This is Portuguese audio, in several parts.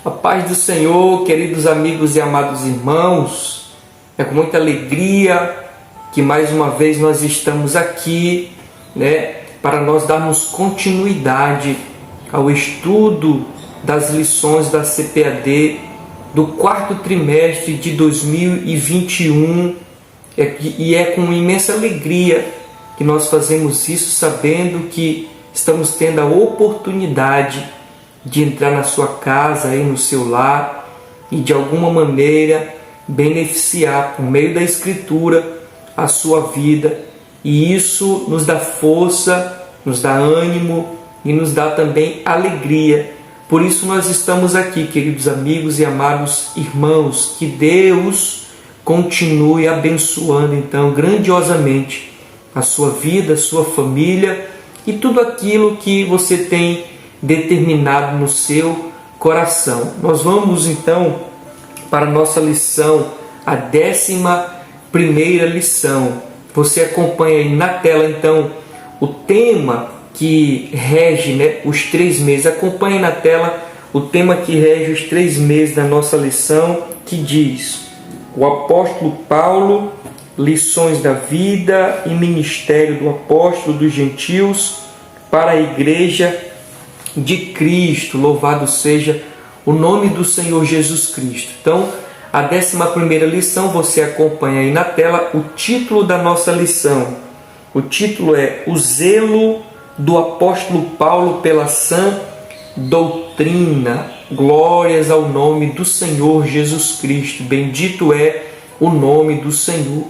A paz do Senhor, queridos amigos e amados irmãos, é com muita alegria que mais uma vez nós estamos aqui, para nós darmos continuidade ao estudo das lições da CPAD do quarto trimestre de 2021, e é com imensa alegria que nós fazemos isso, sabendo que estamos tendo a oportunidade de entrar na sua casa, aí no seu lar, e de alguma maneira beneficiar por meio da Escritura a sua vida. E isso nos dá força, nos dá ânimo e nos dá também alegria. Por isso nós estamos aqui, queridos amigos e amados irmãos. Que Deus continue abençoando então grandiosamente a sua vida, a sua família e tudo aquilo que você tem determinado no seu coração. Nós vamos então para a nossa lição, a 11ª lição. Você acompanha aí na tela então o tema que rege os 3 meses. Acompanhe na tela o tema que rege os 3 meses da nossa lição, que diz: o apóstolo Paulo, lições da vida e ministério do apóstolo dos gentios para a igreja de Cristo. Louvado seja o nome do Senhor Jesus Cristo. Então, a 11ª lição, você acompanha aí na tela o título da nossa lição. O título é O Zelo do Apóstolo Paulo pela Sã Doutrina. Glórias ao nome do Senhor Jesus Cristo. Bendito é o nome do Senhor.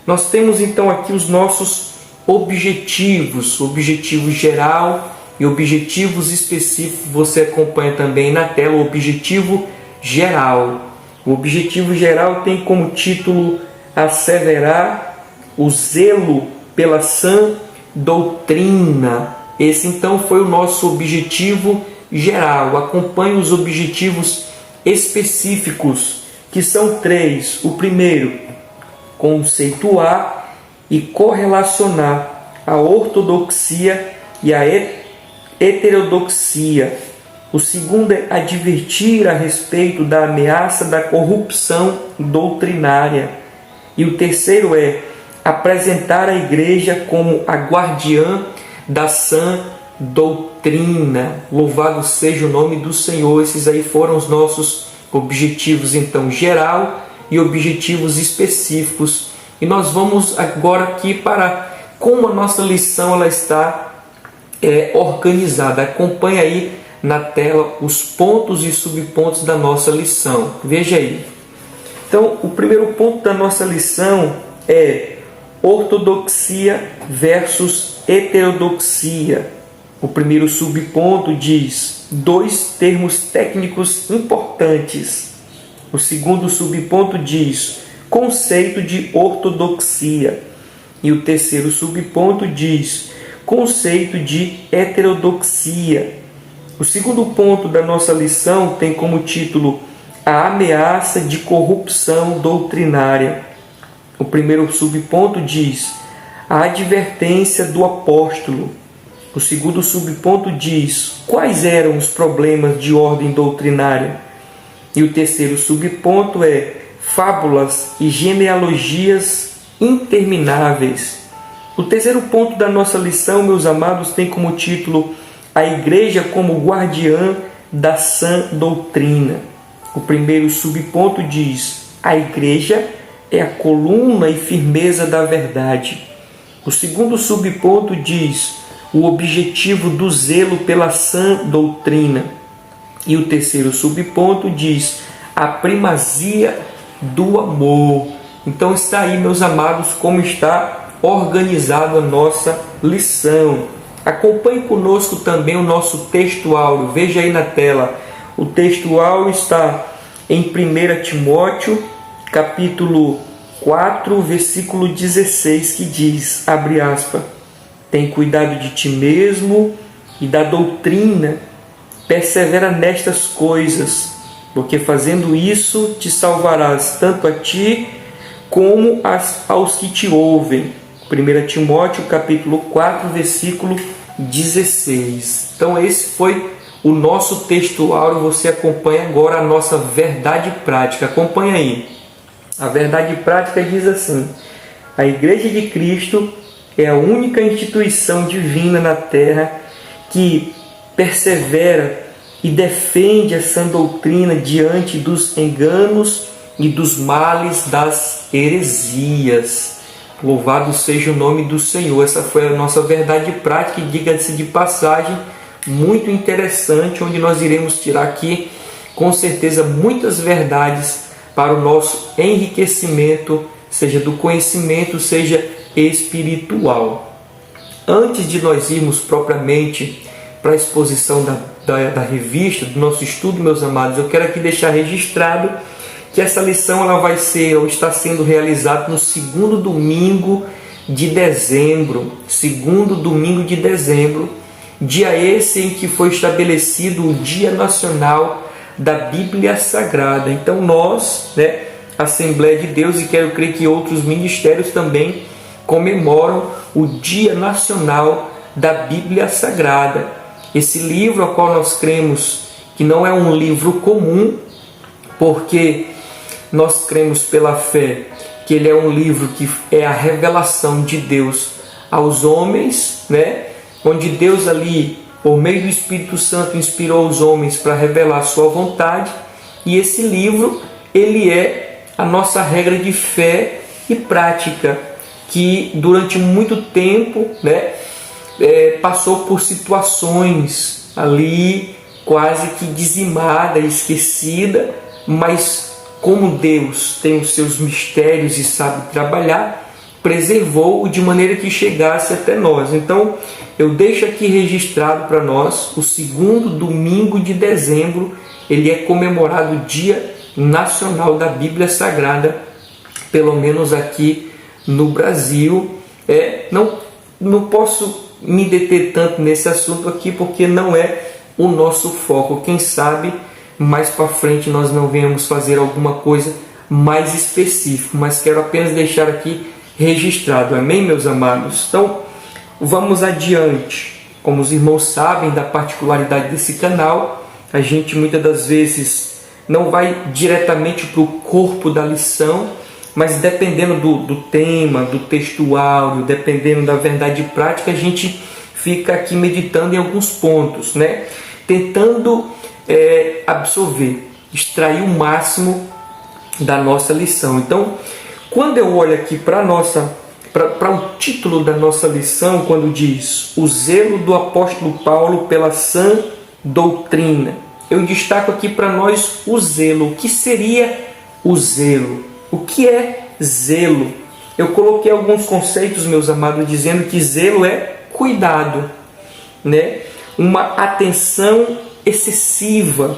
Nós temos então aqui os nossos objetivos, objetivo geral e objetivos específicos. Você acompanha também na tela o objetivo geral. O objetivo geral tem como título asseverar o zelo pela sã doutrina. Esse então foi o nosso objetivo geral. Acompanhe os objetivos específicos, que são 3. O primeiro, conceituar e correlacionar a ortodoxia e a heterodoxia. O segundo é advertir a respeito da ameaça da corrupção doutrinária. E o terceiro é apresentar a igreja como a guardiã da sã doutrina. Louvado seja o nome do Senhor. Esses aí foram os nossos objetivos, então, geral e objetivos específicos. E nós vamos agora aqui para como a nossa lição ela está organizada. Acompanhe aí na tela os pontos e subpontos da nossa lição. Veja aí. Então, o primeiro ponto da nossa lição é ortodoxia versus heterodoxia. O primeiro subponto diz 2 termos técnicos importantes. O segundo subponto diz conceito de ortodoxia. E o terceiro subponto diz conceito de heterodoxia. O segundo ponto da nossa lição tem como título a ameaça de corrupção doutrinária. O primeiro subponto diz a advertência do apóstolo. O segundo subponto diz quais eram os problemas de ordem doutrinária. E o terceiro subponto é fábulas e genealogias intermináveis. O terceiro ponto da nossa lição, meus amados, tem como título a igreja como guardiã da sã doutrina. O primeiro subponto diz a igreja é a coluna e firmeza da verdade. O segundo subponto diz o objetivo do zelo pela sã doutrina. E o terceiro subponto diz a primazia do amor. Então está aí, meus amados, como está organizada a nossa lição. Acompanhe conosco também o nosso texto áureo. Veja aí na tela. O texto áureo está em 1 Timóteo, capítulo 4, versículo 16, que diz, abre aspas, tem cuidado de ti mesmo e da doutrina, persevera nestas coisas, porque fazendo isso te salvarás tanto a ti como aos que te ouvem. 1 Timóteo capítulo 4, versículo 16. Então esse foi o nosso texto áureo, você acompanha agora a nossa verdade prática. Acompanha aí. A verdade prática diz assim: a Igreja de Cristo é a única instituição divina na terra que persevera e defende a sã doutrina diante dos enganos e dos males das heresias. Louvado seja o nome do Senhor. Essa foi a nossa verdade prática, e diga-se de passagem, muito interessante, onde nós iremos tirar aqui, com certeza, muitas verdades para o nosso enriquecimento, seja do conhecimento, seja espiritual. Antes de nós irmos propriamente para a exposição da revista, do nosso estudo, meus amados, eu quero aqui deixar registrado que essa lição ela vai ser, ou está sendo realizada no segundo domingo de dezembro. Segundo domingo de dezembro, dia esse em que foi estabelecido o Dia Nacional da Bíblia Sagrada. Então nós, Assembleia de Deus, e quero crer que outros ministérios também comemoram o Dia Nacional da Bíblia Sagrada. Esse livro, ao qual nós cremos que não é um livro comum, porque nós cremos pela fé que ele é um livro que é a revelação de Deus aos homens, onde Deus ali, por meio do Espírito Santo, inspirou os homens para revelar a sua vontade. E esse livro, ele é a nossa regra de fé e prática, que durante muito tempo passou por situações ali quase que dizimada, esquecida, mas como Deus tem os seus mistérios e sabe trabalhar, preservou-o de maneira que chegasse até nós. Então, eu deixo aqui registrado para nós, o segundo domingo de dezembro, ele é comemorado o Dia Nacional da Bíblia Sagrada, pelo menos aqui no Brasil. Não posso me deter tanto nesse assunto aqui, porque não é o nosso foco. Quem sabe mais para frente nós não venhamos fazer alguma coisa mais específica, mas quero apenas deixar aqui registrado. Amém, meus amados? Então, vamos adiante. Como os irmãos sabem da particularidade desse canal, a gente muitas das vezes não vai diretamente para o corpo da lição, mas dependendo do tema, do textual, dependendo da verdade prática, a gente fica aqui meditando em alguns pontos, tentando absorver, extrair o máximo da nossa lição. Então, quando eu olho aqui para o título da nossa lição, quando diz o zelo do apóstolo Paulo pela sã doutrina, eu destaco aqui para nós o zelo. O que seria o zelo? O que é zelo? Eu coloquei alguns conceitos, meus amados, dizendo que zelo é cuidado, uma atenção excessiva.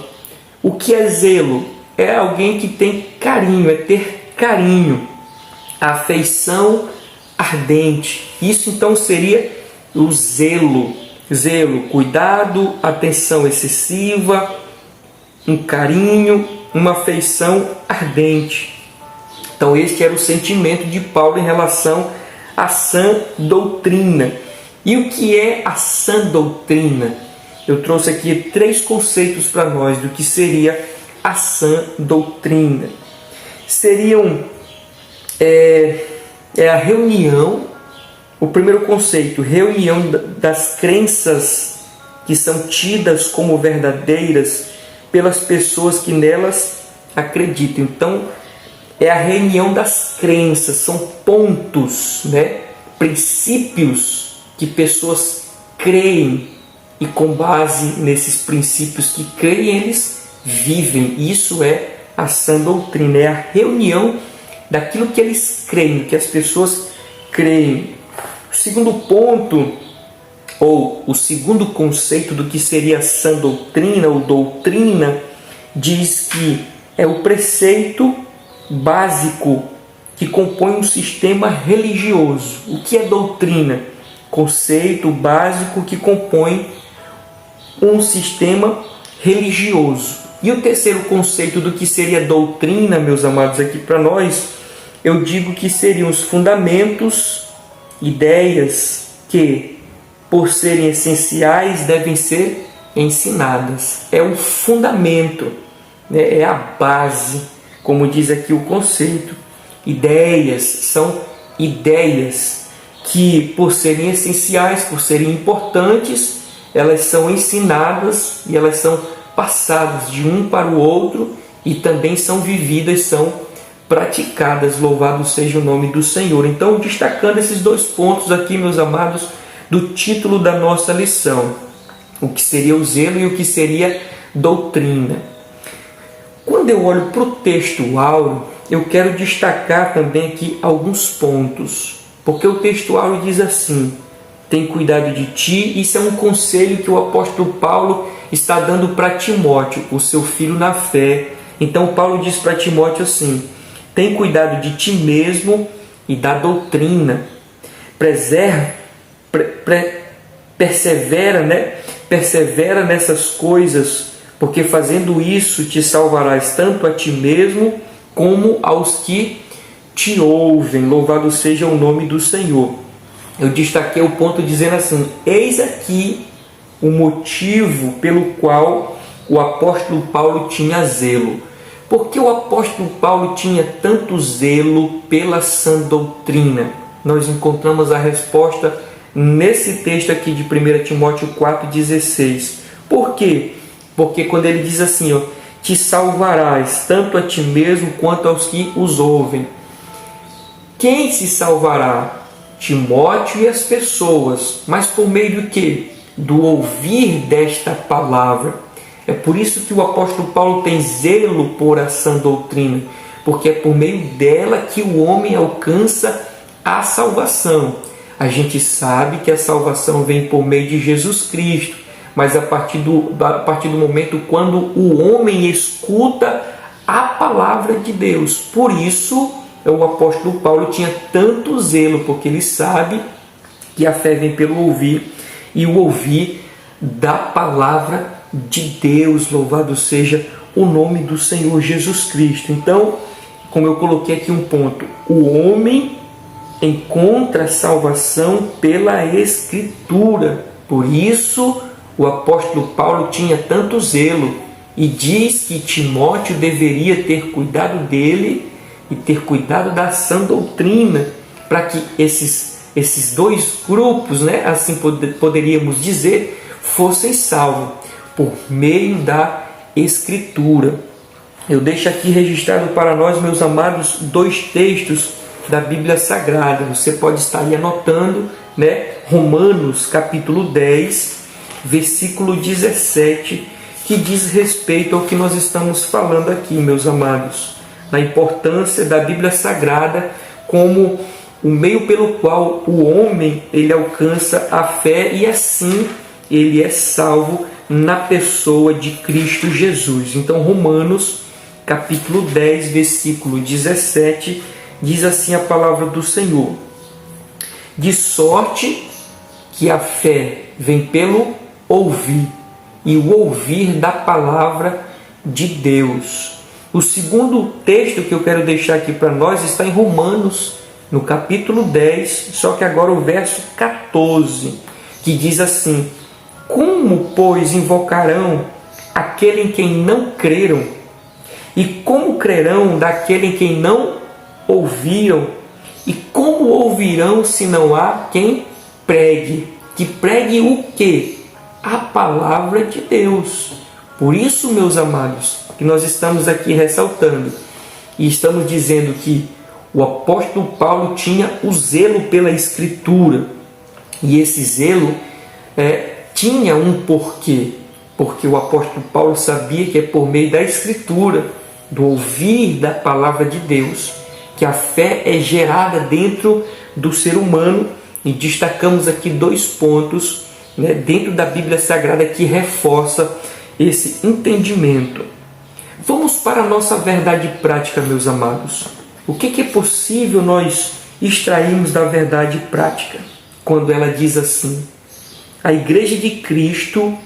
O que é zelo? É alguém que tem carinho, é ter carinho, afeição ardente. Isso então seria o zelo. Zelo, cuidado, atenção excessiva, um carinho, uma afeição ardente. Então este era o sentimento de Paulo em relação à sã doutrina. E o que é a sã doutrina? Eu trouxe aqui 3 conceitos para nós do que seria a sã doutrina. Seriam a reunião, o primeiro conceito, reunião das crenças que são tidas como verdadeiras pelas pessoas que nelas acreditam. Então, é a reunião das crenças, são pontos, princípios que pessoas creem, e com base nesses princípios que creem, eles vivem. Isso é a sã doutrina, é a reunião daquilo que eles creem, que as pessoas creem. O segundo ponto, ou o segundo conceito do que seria a sã doutrina ou doutrina, diz que é o preceito básico que compõe um sistema religioso. O que é doutrina? Conceito básico que compõe um sistema religioso. E o terceiro conceito do que seria doutrina, meus amados, aqui para nós, eu digo que seriam os fundamentos, ideias que, por serem essenciais, devem ser ensinadas. É o fundamento, né? É a base, como diz aqui o conceito. Ideias são ideias que, por serem essenciais, por serem importantes, elas são ensinadas e elas são passadas de um para o outro e também são vividas, são praticadas. Louvado seja o nome do Senhor. Então, destacando esses dois pontos aqui, meus amados, do título da nossa lição: o que seria o zelo e o que seria doutrina. Quando eu olho para o texto áureo, eu quero destacar também aqui alguns pontos, porque o texto áureo diz assim: tem cuidado de ti. Isso é um conselho que o apóstolo Paulo está dando para Timóteo, o seu filho na fé. Então Paulo diz para Timóteo assim: tem cuidado de ti mesmo e da doutrina. Persevera, né? Persevera nessas coisas, porque fazendo isso te salvarás tanto a ti mesmo como aos que te ouvem. Louvado seja o nome do Senhor. Eu destaquei o ponto dizendo assim: eis aqui o motivo pelo qual o apóstolo Paulo tinha zelo. Por que o apóstolo Paulo tinha tanto zelo pela sã doutrina? Nós encontramos a resposta nesse texto aqui de 1 Timóteo 4,16. Por quê? Porque quando ele diz assim, te salvarás tanto a ti mesmo quanto aos que os ouvem. Quem se salvará? Timóteo e as pessoas. Mas por meio do quê? Do ouvir desta palavra. É por isso que o apóstolo Paulo tem zelo por a sã doutrina, porque é por meio dela que o homem alcança a salvação. A gente sabe que a salvação vem por meio de Jesus Cristo, mas a partir do momento quando o homem escuta a palavra de Deus. Por isso, o apóstolo Paulo tinha tanto zelo, porque ele sabe que a fé vem pelo ouvir, e o ouvir da palavra de Deus. Louvado seja o nome do Senhor Jesus Cristo. Então, como eu coloquei aqui um ponto, o homem encontra salvação pela Escritura. Por isso, o apóstolo Paulo tinha tanto zelo e diz que Timóteo deveria ter cuidado dele e ter cuidado da sã doutrina, para que esses dois grupos, né, assim poderíamos dizer, fossem salvos por meio da Escritura. Eu deixo aqui registrado para nós, meus amados, dois textos da Bíblia Sagrada. Você pode estar aí anotando, né? Romanos capítulo 10, versículo 17, que diz respeito ao que nós estamos falando aqui, meus amados, na importância da Bíblia Sagrada como o meio pelo qual o homem ele alcança a fé e assim ele é salvo na pessoa de Cristo Jesus. Então, Romanos capítulo 10, versículo 17, diz assim a palavra do Senhor: de sorte que a fé vem pelo ouvir, e o ouvir da palavra de Deus. O segundo texto que eu quero deixar aqui para nós está em Romanos, no capítulo 10, só que agora o verso 14, que diz assim: como, pois, invocarão aquele em quem não creram? E como crerão daquele em quem não ouviram? E como ouvirão se não há quem pregue? Que pregue o quê? A palavra de Deus. Por isso, meus amados, que nós estamos aqui ressaltando e estamos dizendo que o apóstolo Paulo tinha o zelo pela Escritura. E esse zelo tinha um porquê, porque o apóstolo Paulo sabia que é por meio da Escritura, do ouvir da palavra de Deus, que a fé é gerada dentro do ser humano. E destacamos aqui dois pontos, né, dentro da Bíblia Sagrada que reforça esse entendimento. Vamos para a nossa verdade prática, meus amados. O que é possível nós extrairmos da verdade prática? Quando ela diz assim: a Igreja de Cristo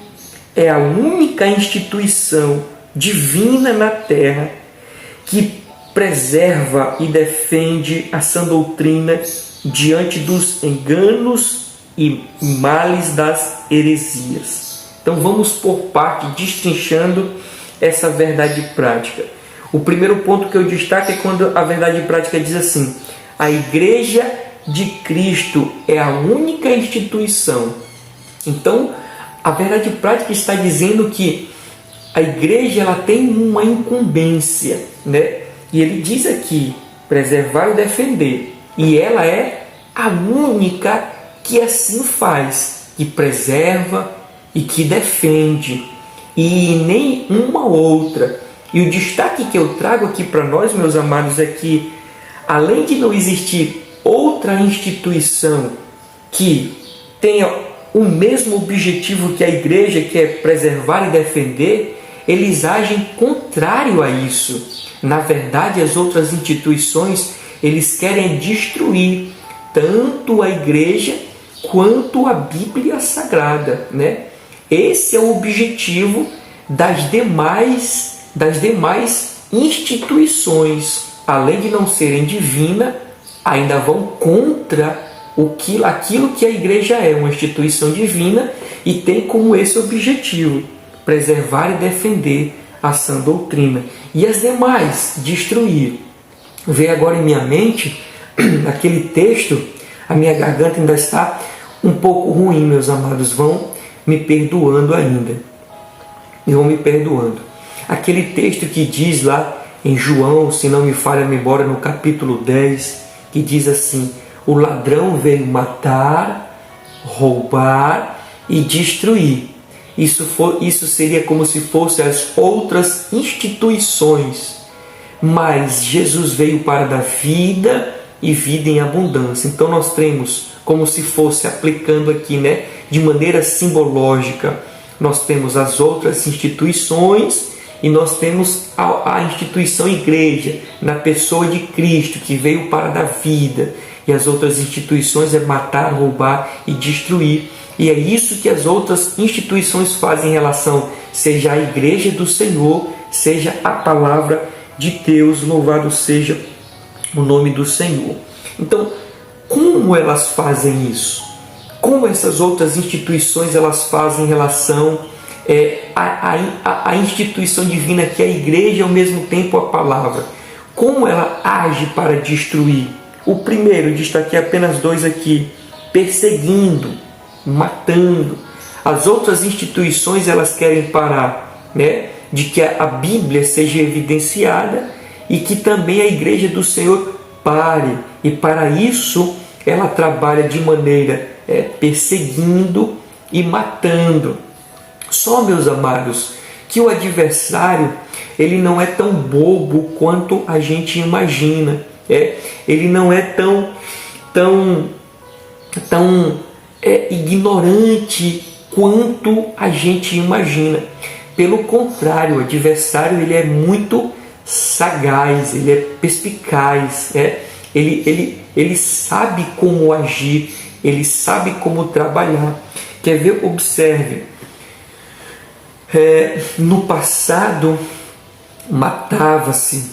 é a única instituição divina na terra que preserva e defende a sã doutrina diante dos enganos e males das heresias. Então vamos por parte, destrinchando essa verdade prática. O primeiro ponto que eu destaco é quando a verdade prática diz assim: a Igreja de Cristo é a única instituição. Então, a verdade prática está dizendo que a igreja ela tem uma incumbência, né? E ele diz aqui, preservar e defender. E ela é a única que assim faz, que preserva e que defende. E nem uma outra. E o destaque que eu trago aqui para nós, meus amados, é que, além de não existir outra instituição que tenha o mesmo objetivo que a igreja, que é preservar e defender, eles agem contrário a isso. Na verdade, as outras instituições, eles querem destruir tanto a igreja quanto a Bíblia Sagrada, né? Esse é o objetivo das demais instituições. Além de não serem divinas, ainda vão contra aquilo que a igreja é, uma instituição divina, e tem como esse objetivo preservar e defender a sã doutrina. E as demais, destruir. Veio agora em minha mente aquele texto, a minha garganta ainda está um pouco ruim, meus amados, vão me perdoando ainda. E vão me perdoando. Aquele texto que diz lá em João, se não me falha a memória, no capítulo 10, que diz assim: o ladrão veio matar, roubar e destruir. Isso seria como se fossem as outras instituições. Mas Jesus veio para dar vida e vida em abundância. Então nós temos, como se fosse aplicando aqui, né, de maneira simbológica, nós temos as outras instituições e nós temos a instituição igreja, na pessoa de Cristo, que veio para dar vida. E as outras instituições é matar, roubar e destruir. E é isso que as outras instituições fazem em relação, seja a igreja do Senhor, seja a palavra de Deus, louvado seja o nome do Senhor. Então, como elas fazem isso? Como essas outras instituições elas fazem em relação à instituição divina, que é a igreja, e ao mesmo tempo a palavra? Como ela age para destruir? O primeiro, destaquei apenas dois aqui: perseguindo, matando. As outras instituições elas querem parar, né, de que a Bíblia seja evidenciada e que também a igreja do Senhor pare. E para isso ela trabalha de maneira perseguindo e matando. Só, meus amados, que o adversário ele não é tão bobo quanto a gente imagina. Ele não é tão ignorante quanto a gente imagina. Pelo contrário, o adversário ele é muito sagaz, ele é perspicaz, ele sabe como agir, ele sabe como trabalhar. Quer ver? Observe. No passado, matava-se,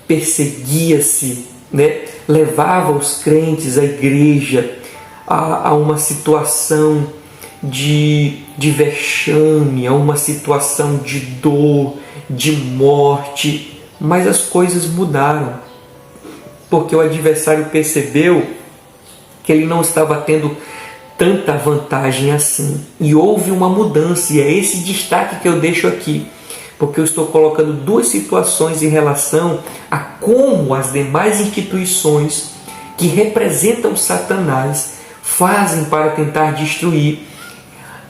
perseguia-se, né? Levava os crentes, a igreja, a uma situação de vexame, a uma situação de dor, de morte. Mas as coisas mudaram, porque o adversário percebeu que ele não estava tendo tanta vantagem assim, e houve uma mudança. E é esse destaque que eu deixo aqui, porque eu estou colocando duas situações em relação a como as demais instituições que representam Satanás fazem para tentar destruir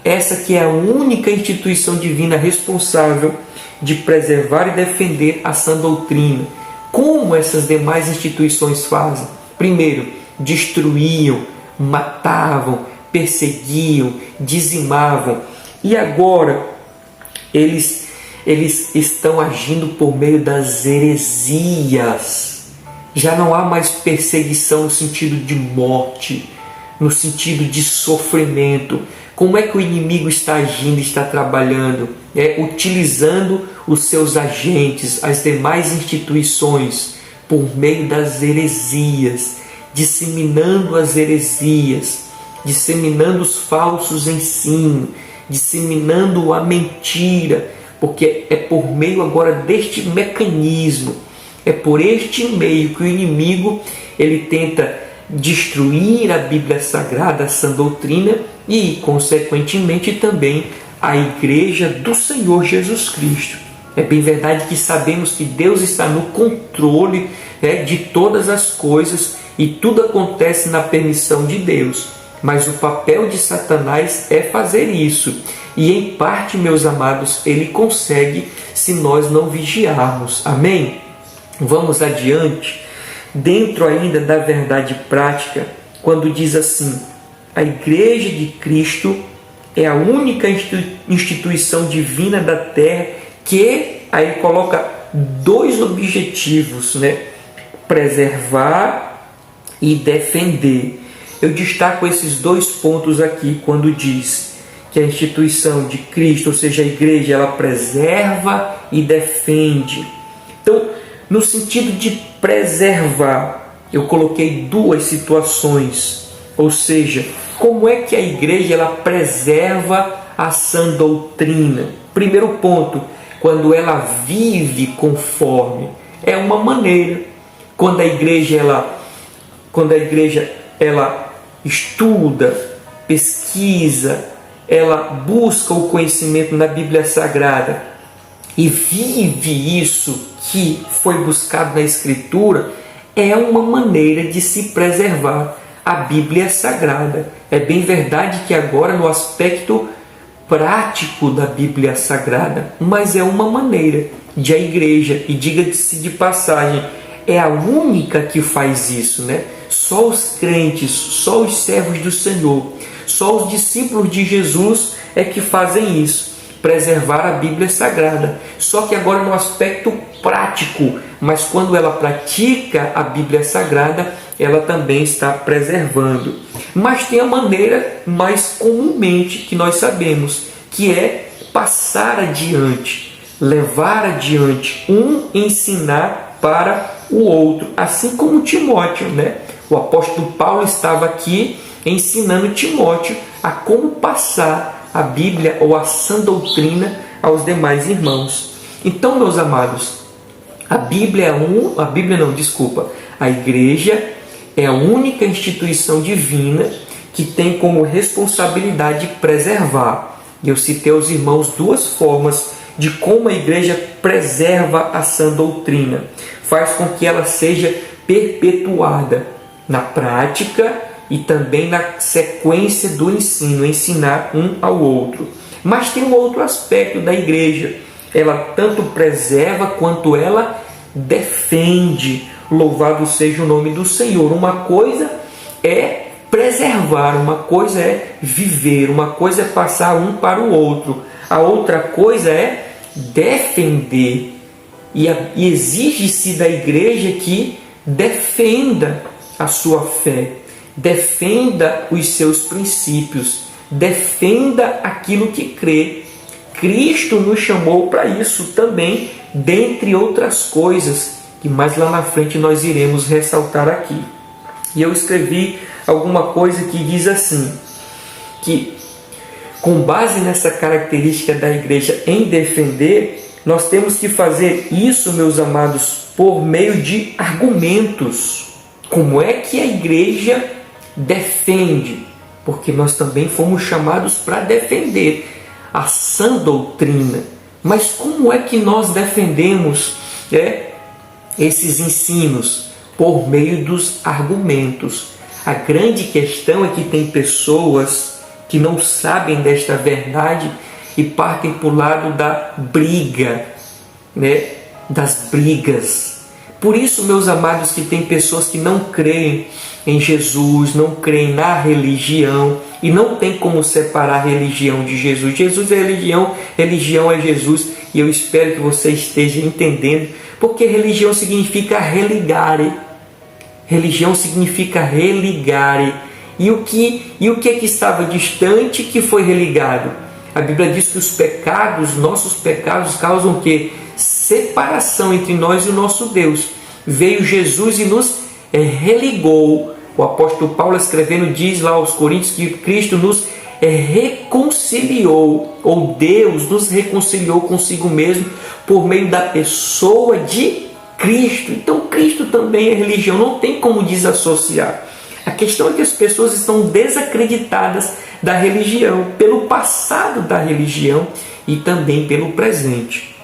essa que é a única instituição divina responsável de preservar e defender a sã doutrina. Como essas demais instituições fazem? Primeiro, destruíam, matavam, perseguiam, dizimavam. E agora eles estão agindo por meio das heresias. Já não há mais perseguição no sentido de morte, no sentido de sofrimento. Como é que o inimigo está agindo, está trabalhando? Utilizando os seus agentes, as demais instituições, por meio das heresias, disseminando as heresias, disseminando os falsos ensinos, disseminando a mentira, porque é por meio agora deste mecanismo, é por este meio que o inimigo ele tenta destruir a Bíblia Sagrada, a sã doutrina e, consequentemente, também a Igreja do Senhor Jesus Cristo. É bem verdade que sabemos que Deus está no controle de todas as coisas e tudo acontece na permissão de Deus. Mas o papel de Satanás é fazer isso. E em parte, meus amados, ele consegue se nós não vigiarmos. Amém? Vamos adiante. Dentro ainda da verdade prática, quando diz assim: a Igreja de Cristo é a única instituição divina da terra que, aí ele coloca dois objetivos, preservar e defender. Eu destaco esses dois pontos aqui quando diz que a instituição de Cristo, ou seja, a igreja, ela preserva e defende. Então, no sentido de preservar, eu coloquei duas situações, ou seja, como é que a igreja ela preserva a sã doutrina? Primeiro ponto, quando ela vive conforme, é uma maneira. Quando a igreja ela estuda, pesquisa, ela busca o conhecimento na Bíblia Sagrada e vive isso que foi buscado na Escritura, é uma maneira de se preservar a Bíblia Sagrada. É bem verdade que agora no aspecto prático da Bíblia Sagrada, mas é uma maneira de a igreja, e diga-se de passagem, é a única que faz isso, Só os crentes, só os servos do Senhor, só os discípulos de Jesus é que fazem isso, preservar a Bíblia Sagrada. Só que agora no aspecto prático, mas quando ela pratica a Bíblia Sagrada, ela também está preservando. Mas tem a maneira mais comumente que nós sabemos, que é passar adiante, levar adiante, ensinar para o outro, assim como Timóteo, O apóstolo Paulo estava aqui ensinando Timóteo a como passar a Bíblia ou a sã doutrina aos demais irmãos. Então, meus amados, a igreja é a única instituição divina que tem como responsabilidade preservar. Eu citei aos irmãos duas formas de como a igreja preserva a sã doutrina. Faz com que ela seja perpetuada na prática e também na sequência do ensino, ensinar um ao outro. Mas tem um outro aspecto da igreja. Ela tanto preserva quanto ela defende. Louvado seja o nome do Senhor. Uma coisa é preservar, uma coisa é viver, uma coisa é passar um para o outro. A outra coisa é defender. E exige-se da igreja que defenda a sua fé, defenda os seus princípios, defenda aquilo que crê. Cristo nos chamou para isso também, dentre outras coisas, que mais lá na frente nós iremos ressaltar aqui. E eu escrevi alguma coisa que diz assim, que com base nessa característica da igreja em defender, nós temos que fazer isso, meus amados, por meio de argumentos. Como é que a igreja defende? Porque nós também fomos chamados para defender a sã doutrina. Mas como é que nós defendemos esses ensinos? Por meio dos argumentos. A grande questão é que tem pessoas que não sabem desta verdade e partem para o lado da briga, das brigas. Por isso, meus amados, que tem pessoas que não creem em Jesus, não creem na religião e não tem como separar a religião de Jesus. Jesus é religião, religião é Jesus, e eu espero que você esteja entendendo, porque religião significa religare. Religião significa religare. E o que é que estava distante que foi religado? A Bíblia diz que os pecados, nossos pecados, causam o quê? Separação entre nós e o nosso Deus. Veio Jesus e nos religou. O apóstolo Paulo escrevendo diz lá aos Coríntios que Cristo nos reconciliou, ou Deus nos reconciliou consigo mesmo por meio da pessoa de Cristo. Então Cristo também é religião, não tem como desassociar. A questão é que as pessoas estão desacreditadas da religião, pelo passado da religião e também pelo presente,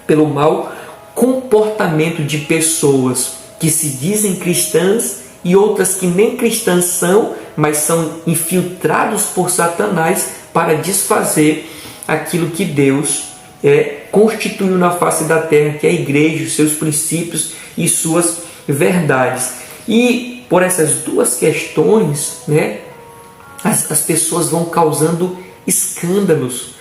pelo mau comportamento de pessoas que se dizem cristãs e outras que nem cristãs são, mas são infiltrados por Satanás para desfazer aquilo que Deus constituiu na face da terra, que é a igreja, os seus princípios e suas verdades. E por essas duas questões, as pessoas vão causando escândalos.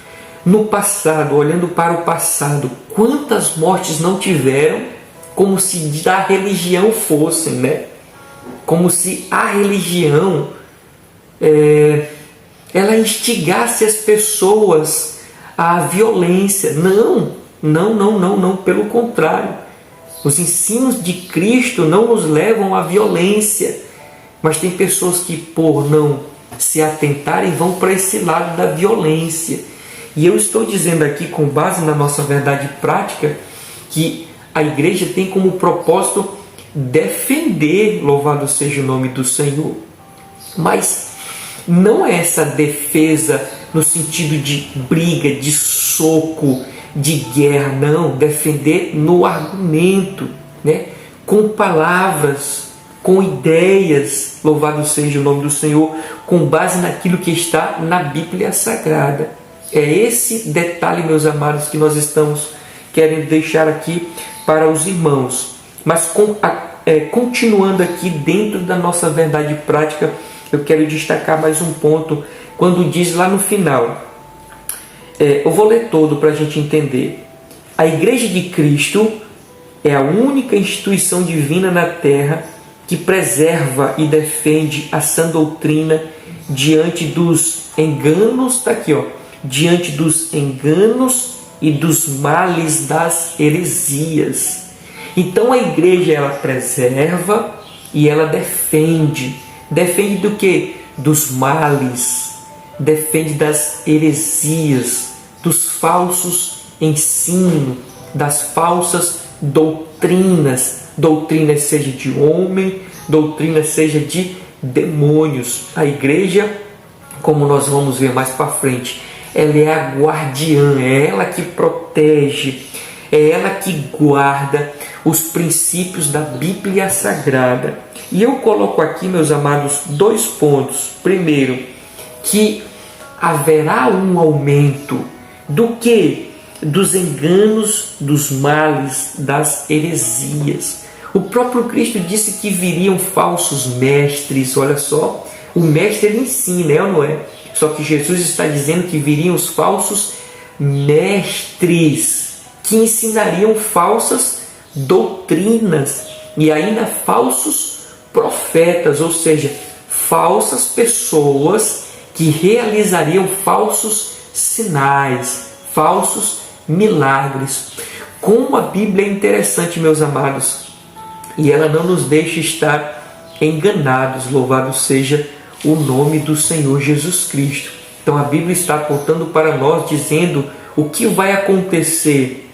No passado, olhando para o passado, quantas mortes não tiveram, como se da religião fossem, como se a religião ela instigasse as pessoas à violência. Não, pelo contrário. Os ensinos de Cristo não nos levam à violência, mas tem pessoas que, por não se atentarem, vão para esse lado da violência. E eu estou dizendo aqui, com base na nossa verdade prática, que a igreja tem como propósito defender, louvado seja o nome do Senhor. Mas não é essa defesa no sentido de briga, de soco, de guerra, não. Defender no argumento, com palavras, com ideias, louvado seja o nome do Senhor, com base naquilo que está na Bíblia Sagrada. É esse detalhe, meus amados, que nós estamos querendo deixar aqui para os irmãos. Mas continuando aqui dentro da nossa verdade prática, eu quero destacar mais um ponto, quando diz lá no final, eu vou ler todo para a gente entender. A Igreja de Cristo é a única instituição divina na terra que preserva e defende a sã doutrina diante dos enganos, está aqui, diante dos enganos e dos males das heresias. Então a igreja, ela preserva e ela defende. Defende do quê? Dos males. Defende das heresias, dos falsos ensinos, das falsas doutrinas. Doutrinas seja de homem, doutrinas seja de demônios. A igreja, como nós vamos ver mais para frente, ela é a guardiã, é ela que protege, é ela que guarda os princípios da Bíblia Sagrada. E eu coloco aqui, meus amados, 2 pontos. Primeiro, que haverá um aumento do que? Dos enganos, dos males, das heresias. O próprio Cristo disse que viriam falsos mestres. Olha só, o mestre ele ensina, ou não é? Só que Jesus está dizendo que viriam os falsos mestres, que ensinariam falsas doutrinas e ainda falsos profetas, ou seja, falsas pessoas que realizariam falsos sinais, falsos milagres. Como a Bíblia é interessante, meus amados, e ela não nos deixa estar enganados, louvado seja o nome do Senhor Jesus Cristo. Então a Bíblia está apontando para nós, dizendo o que vai acontecer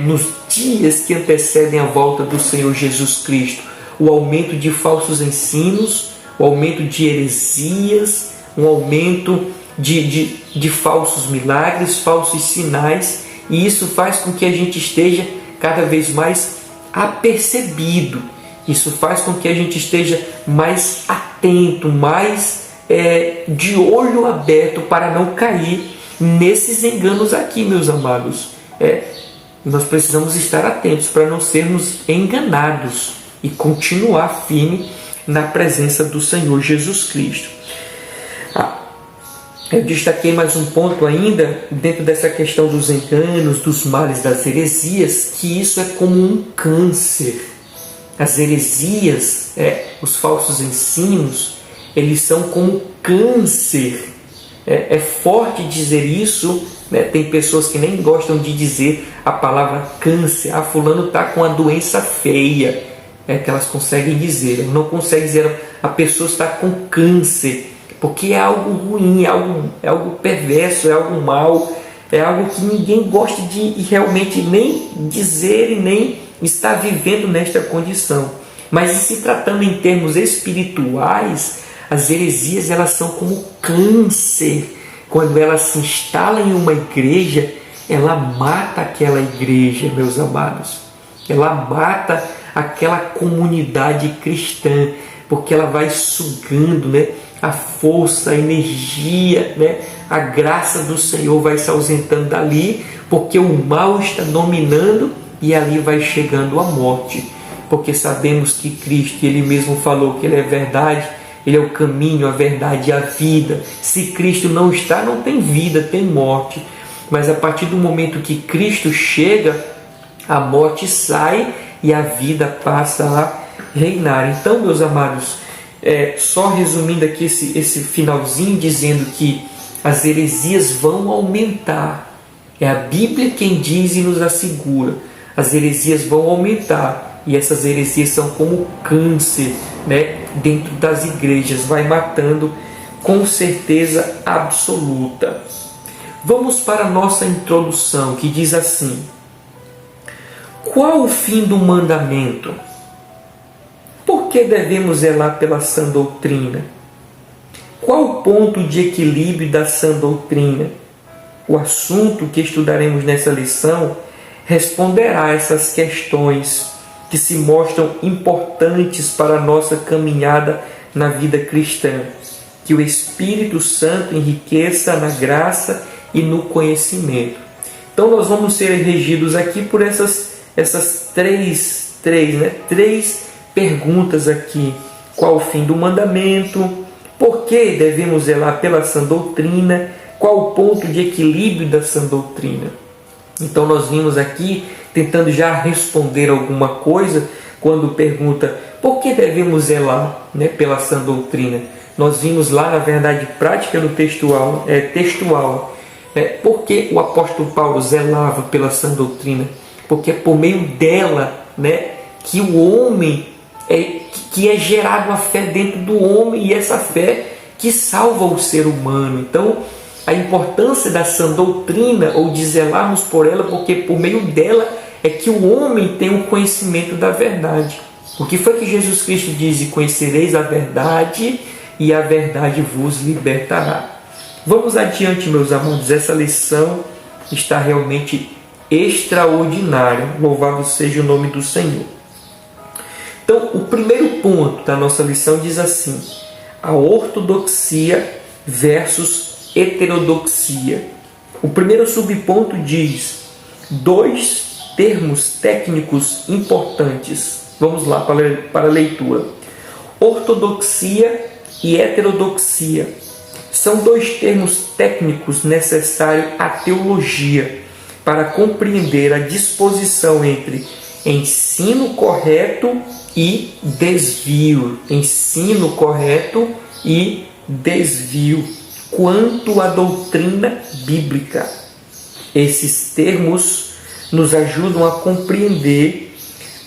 nos dias que antecedem a volta do Senhor Jesus Cristo. O aumento de falsos ensinos, o aumento de heresias, um aumento de falsos milagres, falsos sinais, e isso faz com que a gente esteja cada vez mais apercebido. Isso faz com que a gente esteja mais atento, mais de olho aberto para não cair nesses enganos aqui, meus amados. Nós precisamos estar atentos para não sermos enganados e continuar firme na presença do Senhor Jesus Cristo. Eu destaquei mais um ponto ainda, dentro dessa questão dos enganos, dos males, das heresias, que isso é como um câncer. As heresias, os falsos ensinos, eles são como câncer. É forte dizer isso, tem pessoas que nem gostam de dizer a palavra câncer. Fulano está com a doença feia, que elas conseguem dizer. Não conseguem dizer a pessoa está com câncer, porque é algo ruim, é algo perverso, é algo mau, é algo que ninguém gosta de realmente nem dizer e nem estar vivendo nesta condição. Mas se tratando em termos espirituais, as heresias elas são como câncer. Quando ela se instala em uma igreja, ela mata aquela igreja, meus amados. Ela mata aquela comunidade cristã, porque ela vai sugando, né, a força, a energia, né, a graça do Senhor vai se ausentando dali, porque o mal está dominando e ali vai chegando a morte. Porque sabemos que Cristo, Ele mesmo falou que Ele é verdade, Ele é o caminho, a verdade e a vida. Se Cristo não está, não tem vida, tem morte. Mas a partir do momento que Cristo chega, a morte sai e a vida passa a reinar. Então, meus amados, só resumindo aqui esse finalzinho, dizendo que as heresias vão aumentar. É a Bíblia quem diz e nos assegura. As heresias vão aumentar. E essas heresias são como câncer, né, dentro das igrejas, vai matando com certeza absoluta. Vamos para a nossa introdução, que diz assim: qual o fim do mandamento? Por que devemos zelar pela sã doutrina? Qual o ponto de equilíbrio da sã doutrina? O assunto que estudaremos nessa lição responderá a essas questões que se mostram importantes para a nossa caminhada na vida cristã. Que o Espírito Santo enriqueça na graça e no conhecimento. Então nós vamos ser regidos aqui por essas três perguntas aqui. Qual o fim do mandamento? Por que devemos zelar pela sã doutrina? Qual o ponto de equilíbrio da sã doutrina? Então nós vimos aqui tentando já responder alguma coisa quando pergunta por que devemos zelar, né, pela sã doutrina. Nós vimos lá na verdade prática no textual, por que o apóstolo Paulo zelava pela sã doutrina? Porque é por meio dela, né, que o homem que é gerado a fé dentro do homem, e essa fé que salva o ser humano. Então a importância da sã doutrina, ou de zelarmos por ela, porque por meio dela é que o homem tem o conhecimento da verdade. O que foi que Jesus Cristo diz? E conhecereis a verdade, e a verdade vos libertará. Vamos adiante, meus amados. Essa lição está realmente extraordinária. Louvado seja o nome do Senhor. Então, o primeiro ponto da nossa lição diz assim: a ortodoxia versus heterodoxia. O primeiro subponto diz dois termos técnicos importantes. Vamos lá para a leitura. Ortodoxia e heterodoxia são dois termos técnicos necessários à teologia para compreender a disposição entre ensino correto e desvio. Ensino correto e desvio quanto à doutrina bíblica. Esses termos nos ajudam a compreender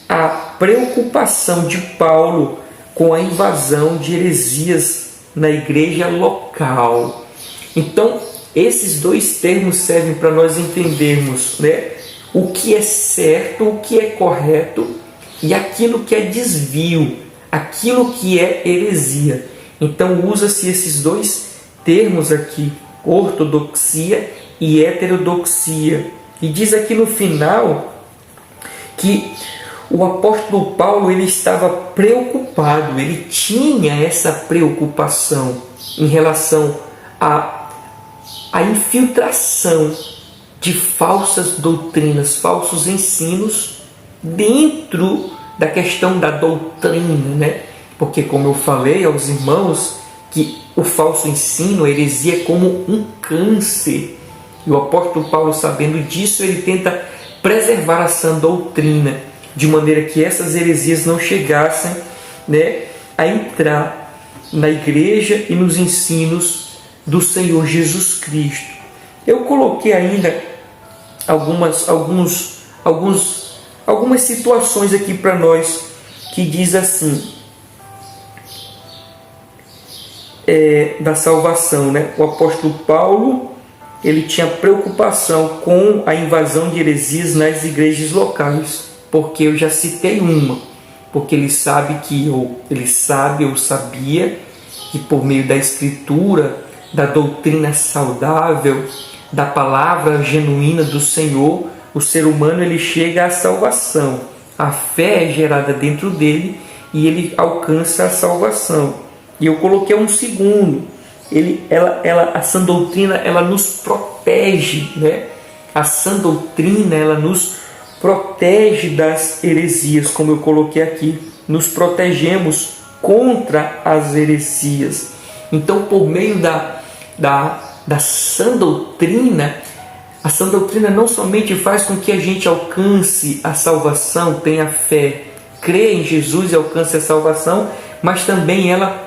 a preocupação de Paulo com a invasão de heresias na igreja local. Então, esses dois termos servem para nós entendermos, né, o que é certo, o que é correto e aquilo que é desvio, aquilo que é heresia. Então, usa-se esses dois termos aqui, ortodoxia e heterodoxia. E diz aqui no final que o apóstolo Paulo ele estava preocupado, ele tinha essa preocupação em relação à infiltração de falsas doutrinas, falsos ensinos dentro da questão da doutrina, né? Porque, como eu falei aos irmãos, que o falso ensino, a heresia, é como um câncer. E o apóstolo Paulo, sabendo disso, ele tenta preservar a sã doutrina, de maneira que essas heresias não chegassem, né, a entrar na igreja e nos ensinos do Senhor Jesus Cristo. Eu coloquei ainda algumas situações aqui para nós, que diz assim: da salvação, né? O apóstolo Paulo, ele tinha preocupação com a invasão de heresias nas igrejas locais, porque eu já citei uma, porque ele sabia ou sabia que por meio da escritura, da doutrina saudável, da palavra genuína do Senhor, o ser humano ele chega à salvação. A fé é gerada dentro dele e ele alcança a salvação. E eu coloquei um segundo. A sã doutrina ela nos protege, né? A sã doutrina ela nos protege das heresias, como eu coloquei aqui. Nos protegemos contra as heresias. Então, por meio da sã doutrina, a sã doutrina não somente faz com que a gente alcance a salvação, tenha fé, crê em Jesus e alcance a salvação, mas também ela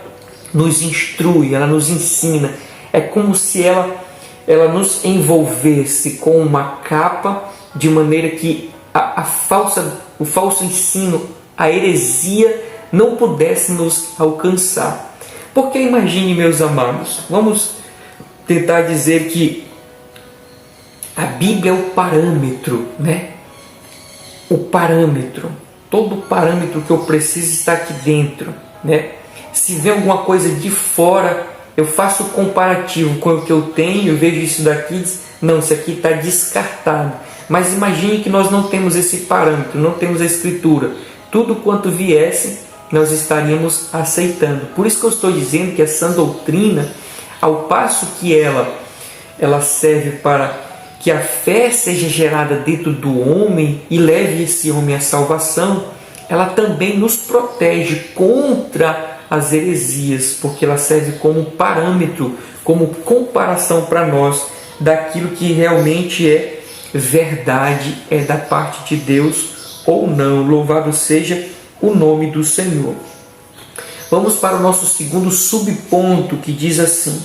nos instrui, ela nos ensina. É como se ela nos envolvesse com uma capa, de maneira que o falso ensino, a heresia, não pudesse nos alcançar. Porque imagine, meus amados, vamos tentar dizer que a Bíblia é o parâmetro, né? O parâmetro, todo o parâmetro que eu preciso está aqui dentro, né? Se vem alguma coisa de fora, eu faço o comparativo com o que eu tenho, eu vejo isso daqui e diz, não, isso aqui está descartado. Mas imagine que nós não temos esse parâmetro, não temos a Escritura. Tudo quanto viesse, nós estaríamos aceitando. Por isso que eu estou dizendo que essa doutrina, ao passo que ela serve para que a fé seja gerada dentro do homem e leve esse homem à salvação, ela também nos protege contra as heresias, porque ela serve como parâmetro, como comparação para nós daquilo que realmente é verdade, é da parte de Deus ou não. Louvado seja o nome do Senhor. Vamos para o nosso segundo subponto, que diz assim: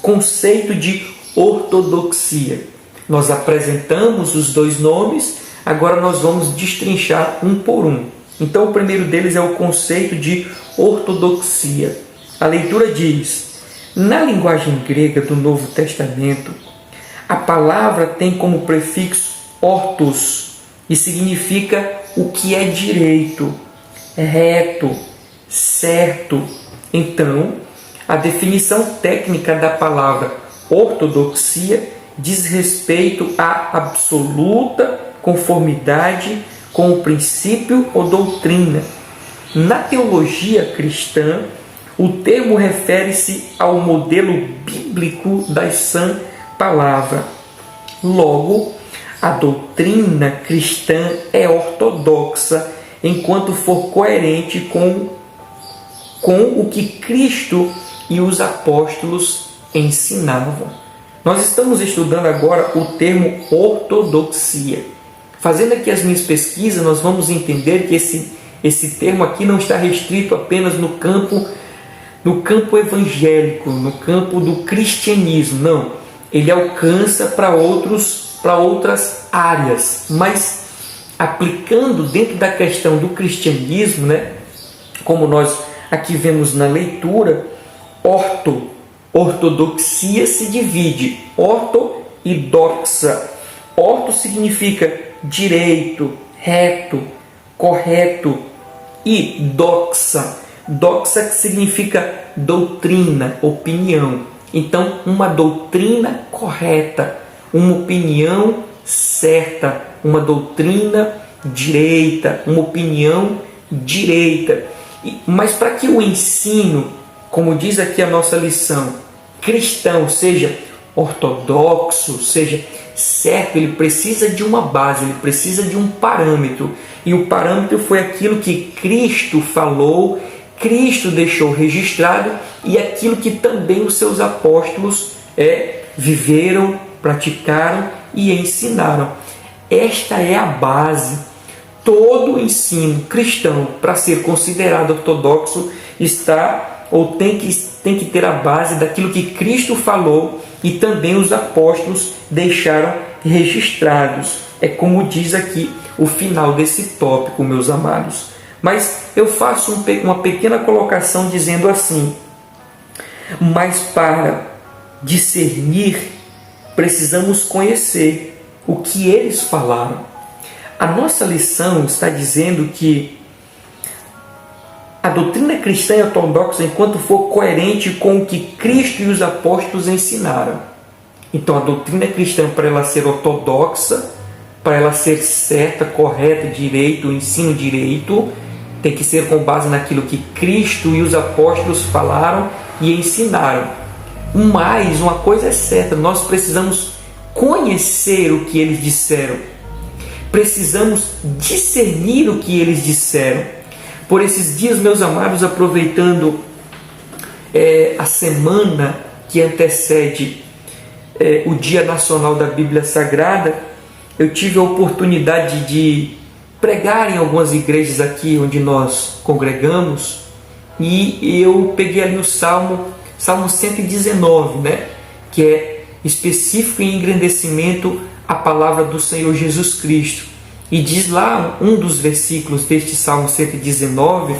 conceito de ortodoxia. Nós apresentamos os dois nomes, agora nós vamos destrinchar um por um. Então o primeiro deles é o conceito de ortodoxia. A leitura diz: na linguagem grega do Novo Testamento, a palavra tem como prefixo ortos e significa o que é direito, reto, certo. Então, a definição técnica da palavra ortodoxia diz respeito à absoluta conformidade com o princípio ou doutrina. Na teologia cristã, o termo refere-se ao modelo bíblico da sã palavra. Logo, a doutrina cristã é ortodoxa enquanto for coerente com o que Cristo e os apóstolos ensinavam. Nós estamos estudando agora o termo ortodoxia. Fazendo aqui as minhas pesquisas, nós vamos entender que esse termo aqui não está restrito apenas no campo evangélico, no campo do cristianismo. Não, ele alcança para outras áreas, mas aplicando dentro da questão do cristianismo, né, como nós aqui vemos na leitura, ortodoxia se divide, orto e doxa. Orto significa direito, reto, correto, e doxa que significa doutrina, opinião. Então, uma doutrina correta, uma opinião certa, uma doutrina direita, uma opinião direita. Mas para que o ensino, como diz aqui a nossa lição, cristão seja ortodoxo, seja certo, ele precisa de uma base, ele precisa de um parâmetro. E o parâmetro foi aquilo que Cristo falou, Cristo deixou registrado e aquilo que também os seus apóstolos viveram, praticaram e ensinaram. Esta é a base. Todo ensino cristão, para ser considerado ortodoxo, está ou tem que ter a base daquilo que Cristo falou e também os apóstolos deixaram registrados. É como diz aqui o final desse tópico, meus amados. Mas eu faço uma pequena colocação dizendo assim: Mas para discernir, precisamos conhecer o que eles falaram. A nossa lição está dizendo que a doutrina cristã e ortodoxa, enquanto for coerente com o que Cristo e os apóstolos ensinaram. Então, a doutrina cristã, para ela ser ortodoxa, para ela ser certa, correta, direito, o ensino direito, tem que ser com base naquilo que Cristo e os apóstolos falaram e ensinaram. Mas uma coisa é certa, nós precisamos conhecer o que eles disseram. Precisamos discernir o que eles disseram. Por esses dias, meus amados, aproveitando a semana que antecede o Dia Nacional da Bíblia Sagrada, eu tive a oportunidade de pregar em algumas igrejas aqui onde nós congregamos, e eu peguei ali o Salmo 119, né, que é específico em engrandecimento à palavra do Senhor Jesus Cristo. E diz lá um dos versículos deste Salmo 119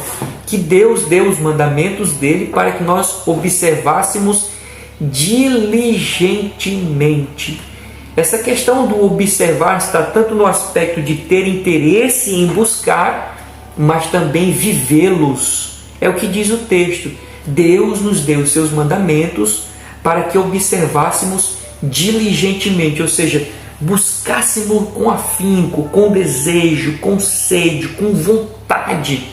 que Deus deu os mandamentos dele para que nós observássemos diligentemente. Essa questão do observar está tanto no aspecto de ter interesse em buscar, mas também vivê-los. É o que diz o texto. Deus nos deu os seus mandamentos para que observássemos diligentemente, ou seja, buscássemos com afinco, com desejo, com sede, com vontade,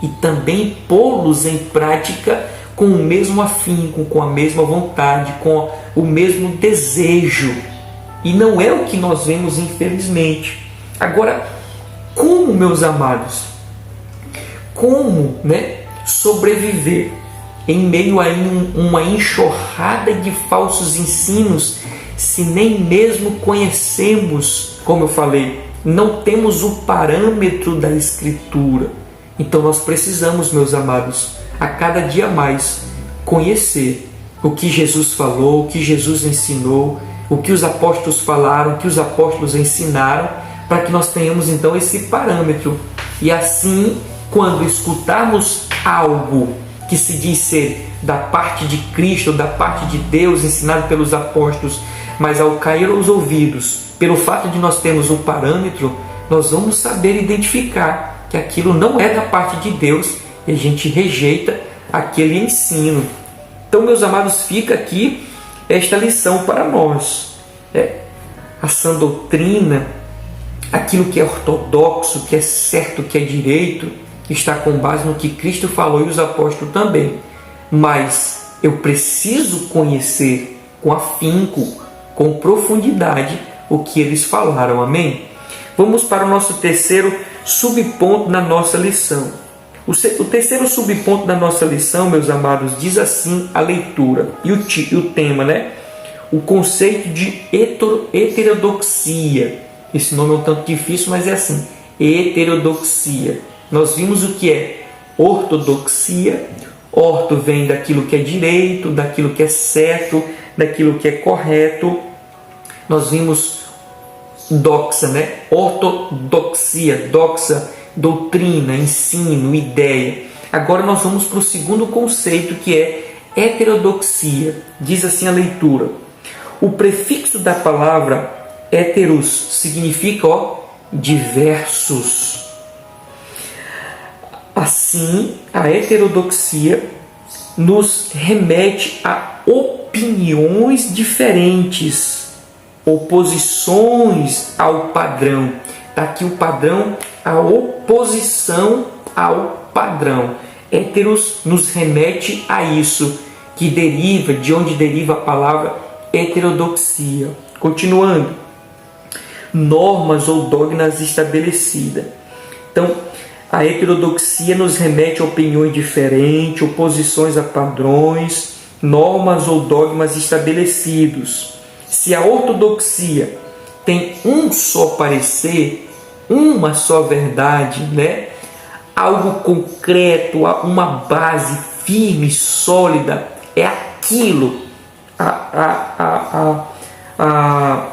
e também pô-los em prática com o mesmo afinco, com a mesma vontade, com o mesmo desejo. E não é o que nós vemos, infelizmente. Agora, como, meus amados, como sobreviver em meio a uma enxurrada de falsos ensinos, se nem mesmo conhecemos, como eu falei, não temos o parâmetro da Escritura? Então nós precisamos, meus amados, a cada dia mais conhecer o que Jesus falou, o que Jesus ensinou, o que os apóstolos falaram, o que os apóstolos ensinaram, para que nós tenhamos então esse parâmetro. E assim, quando escutarmos algo que se diz ser da parte de Cristo, da parte de Deus, ensinado pelos apóstolos, mas ao cair aos ouvidos, pelo fato de nós termos um parâmetro, nós vamos saber identificar que aquilo não é da parte de Deus e a gente rejeita aquele ensino. Então, meus amados, fica aqui esta lição para nós. A sã doutrina, aquilo que é ortodoxo, que é certo, que é direito, está com base no que Cristo falou e os apóstolos também. Mas eu preciso conhecer com afinco, com profundidade, o que eles falaram. Amém? Vamos para o nosso terceiro subponto na nossa lição. O terceiro subponto da nossa lição, meus amados, diz assim a leitura e o tema, o conceito de heterodoxia. Esse nome é um tanto difícil, mas é assim, heterodoxia. Nós vimos o que é ortodoxia. Orto vem daquilo que é direito, daquilo que é certo, daquilo que é correto. Nós vimos doxa, ortodoxia, doxa, doutrina, ensino, ideia. Agora nós vamos para o segundo conceito, que é heterodoxia. Diz assim a leitura: o prefixo da palavra heteros significa diversos. Assim, a heterodoxia nos remete a opiniões diferentes, oposições ao padrão. Está aqui o padrão, a oposição ao padrão. Heteros nos remete a isso, que deriva, de onde deriva a palavra heterodoxia. Continuando, normas ou dogmas estabelecidas. Então, a heterodoxia nos remete a opiniões diferentes, oposições a padrões, normas ou dogmas estabelecidos. Se a ortodoxia tem um só parecer, uma só verdade, algo concreto, uma base firme, sólida, é aquilo. A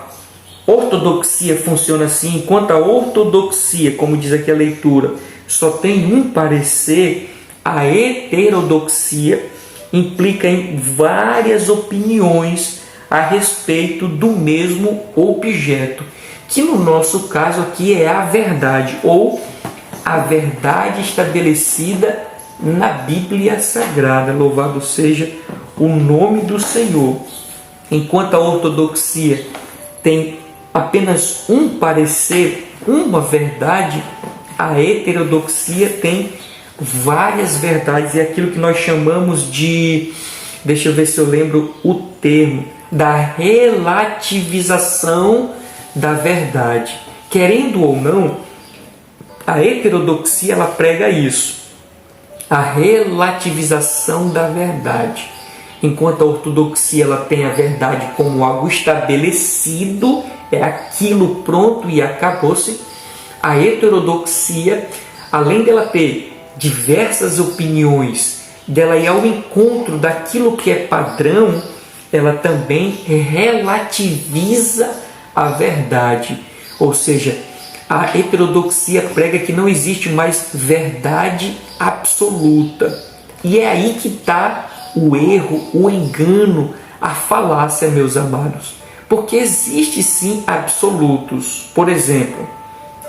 ortodoxia funciona assim, enquanto a ortodoxia, como diz aqui a leitura, só tem um parecer. A heterodoxia implica em várias opiniões a respeito do mesmo objeto, que no nosso caso aqui é a verdade, ou a verdade estabelecida na Bíblia Sagrada. Louvado seja o nome do Senhor. Enquanto a ortodoxia tem apenas um parecer, uma verdade, a heterodoxia tem várias verdades. É aquilo que nós chamamos de, deixa eu ver se eu lembro o termo, da relativização da verdade. Querendo ou não, a heterodoxia ela prega isso, a relativização da verdade. Enquanto a ortodoxia ela tem a verdade como algo estabelecido, é aquilo pronto e acabou-se. A heterodoxia, além dela ter diversas opiniões, dela ir ao encontro daquilo que é padrão, ela também relativiza a verdade. Ou seja, a heterodoxia prega que não existe mais verdade absoluta. E é aí que está o erro, o engano, a falácia, meus amados. Porque existe sim absolutos. Por exemplo,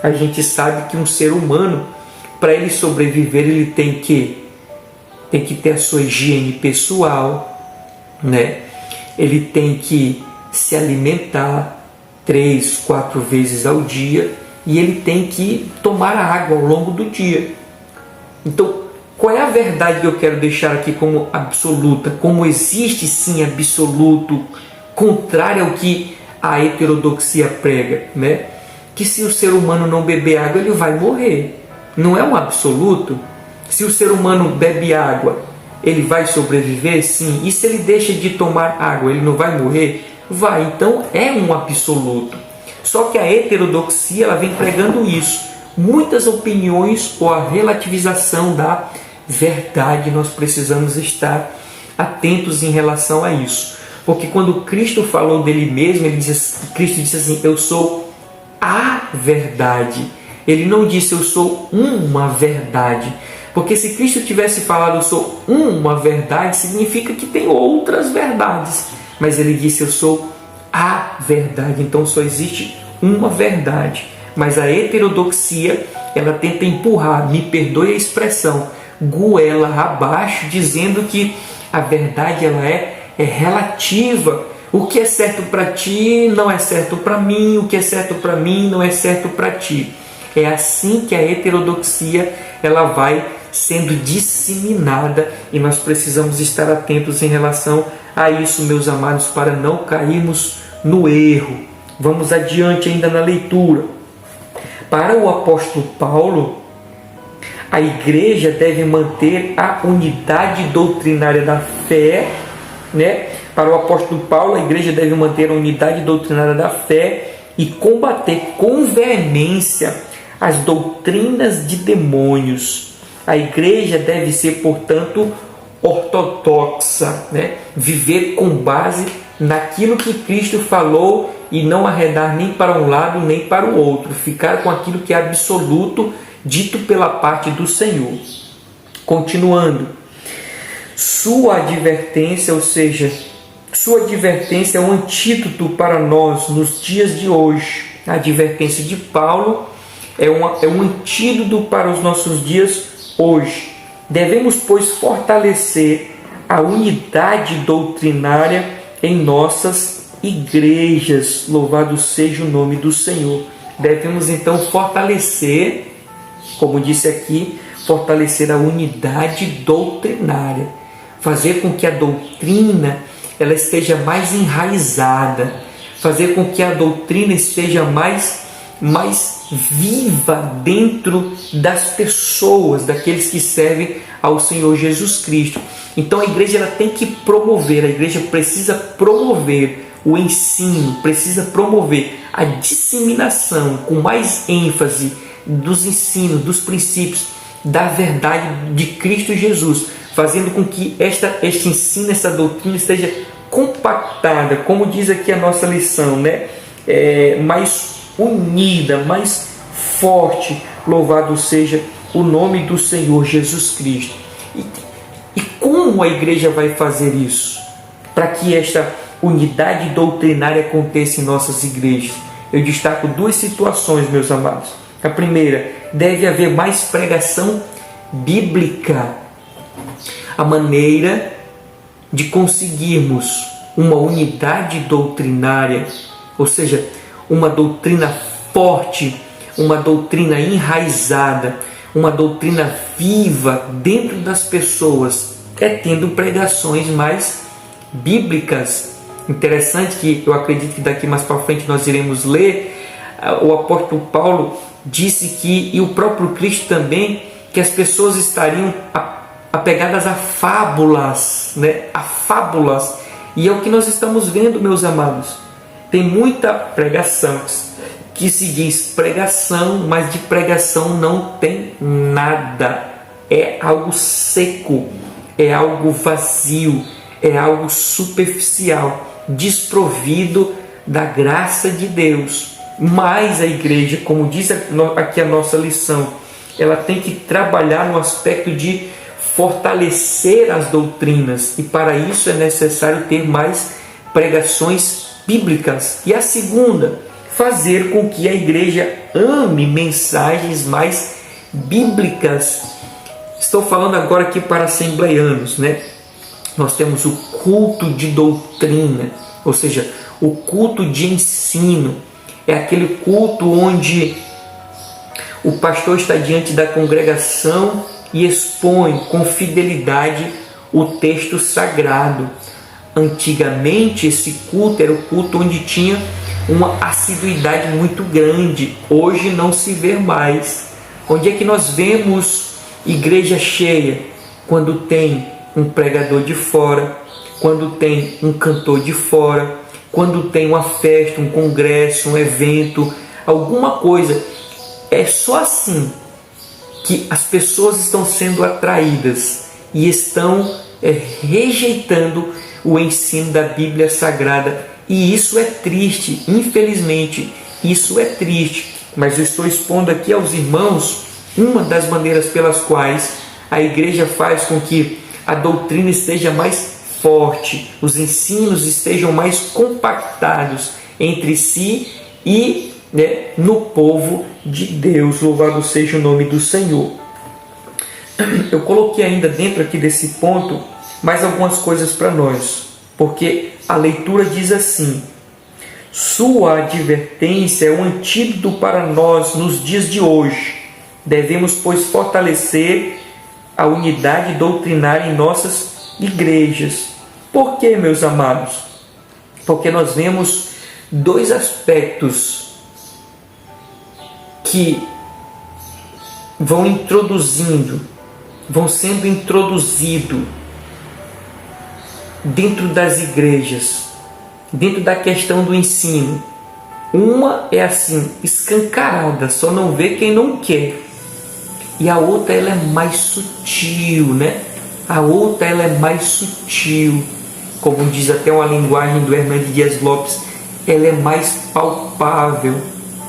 a gente sabe que um ser humano, para ele sobreviver, ele tem que ter a sua higiene pessoal, né? Ele tem que se alimentar 3, 4 vezes ao dia e ele tem que tomar água ao longo do dia. Então, qual é a verdade que eu quero deixar aqui como absoluta? Como existe sim absoluto, contrário ao que a heterodoxia prega, né? Que se o ser humano não beber água, ele vai morrer. Não é um absoluto? Se o ser humano bebe água, ele vai sobreviver? Sim. E se ele deixa de tomar água, ele não vai morrer? Vai. Então é um absoluto. Só que a heterodoxia ela vem pregando isso. Muitas opiniões ou a relativização da verdade, nós precisamos estar atentos em relação a isso. Porque quando Cristo falou dele mesmo, Cristo disse assim: eu sou a verdade. Ele não disse eu sou uma verdade. Porque se Cristo tivesse falado eu sou uma verdade, significa que tem outras verdades. Mas ele disse eu sou a verdade. Então só existe uma verdade. Mas a heterodoxia, ela tenta empurrar, me perdoe a expressão, goela abaixo, dizendo que a verdade ela é relativa. O que é certo para ti não é certo para mim, o que é certo para mim não é certo para ti. É assim que a heterodoxia ela vai sendo disseminada e nós precisamos estar atentos em relação a isso, meus amados, para não cairmos no erro. Vamos adiante ainda na leitura. Para o apóstolo Paulo, a igreja deve manter a unidade doutrinária da fé, né? Para o apóstolo Paulo, a igreja deve manter a unidade doutrinária da fé e combater com veemência as doutrinas de demônios. A igreja deve ser, portanto, ortodoxa, né? Viver com base naquilo que Cristo falou e não arredar nem para um lado nem para o outro. Ficar com aquilo que é absoluto, dito pela parte do Senhor. Continuando. Sua advertência, ou seja, sua advertência é um antídoto para nós nos dias de hoje. A advertência de Paulo é um antídoto para os nossos dias hoje. Devemos, pois, fortalecer a unidade doutrinária em nossas igrejas. Louvado seja o nome do Senhor. Devemos, então, fortalecer, como disse aqui, fortalecer a unidade doutrinária. Fazer com que a doutrina ela esteja mais enraizada. Fazer com que a doutrina esteja mais viva dentro das pessoas, daqueles que servem ao Senhor Jesus Cristo. Então a igreja ela tem que promover, a igreja precisa promover o ensino, precisa promover a disseminação com mais ênfase dos ensinos, dos princípios, da verdade de Cristo Jesus, fazendo com que este ensino, essa doutrina esteja compactada, como diz aqui a nossa lição, né? Mais unida, mais forte. Louvado seja o nome do Senhor Jesus Cristo. E com como a igreja vai fazer isso? Para que esta unidade doutrinária aconteça em nossas igrejas? Eu destaco duas situações, meus amados. A primeira, deve haver mais pregação bíblica. A maneira de conseguirmos uma unidade doutrinária, ou seja, uma doutrina forte, uma doutrina enraizada, uma doutrina viva dentro das pessoas, é tendo pregações mais bíblicas. Interessante que eu acredito que daqui mais para frente nós iremos ler, o apóstolo Paulo disse que, e o próprio Cristo também, que as pessoas estariam apegadas a fábulas, né? A fábulas. E é o que nós estamos vendo, meus amados. Tem muita pregação que se diz pregação, mas de pregação não tem nada. É algo seco, é algo vazio, é algo superficial, desprovido da graça de Deus. Mas a igreja, como diz aqui a nossa lição, ela tem que trabalhar no aspecto de fortalecer as doutrinas, e para isso é necessário ter mais pregações bíblicas. E a segunda, fazer com que a igreja ame mensagens mais bíblicas. Estou falando agora aqui para assembleianos, né? Nós temos o culto de doutrina, ou seja, o culto de ensino. É aquele culto onde o pastor está diante da congregação e expõe com fidelidade o texto sagrado. Antigamente esse culto era o culto onde tinha uma assiduidade muito grande. Hoje não se vê mais. Onde é que nós vemos igreja cheia? Quando tem um pregador de fora, quando tem um cantor de fora, quando tem uma festa, um congresso, um evento, alguma coisa. É só assim que as pessoas estão sendo atraídas e estão rejeitando o ensino da Bíblia Sagrada. E isso é triste, infelizmente, isso é triste. Mas eu estou expondo aqui aos irmãos uma das maneiras pelas quais a igreja faz com que a doutrina esteja mais forte, os ensinos estejam mais compactados entre si e no povo de Deus. Louvado seja o nome do Senhor. Eu coloquei ainda dentro aqui desse ponto mais algumas coisas para nós, porque a leitura diz assim: sua advertência é um antídoto para nós nos dias de hoje. Devemos, pois, fortalecer a unidade doutrinária em nossas igrejas. Por quê, meus amados? Porque nós vemos dois aspectos que vão sendo introduzidos dentro das igrejas, dentro da questão do ensino. Uma é assim, escancarada, só não vê quem não quer. E a outra, ela é mais sutil, né? A outra, ela é mais sutil. Como diz até uma linguagem do Hernandes Dias Lopes, ela é mais palpável.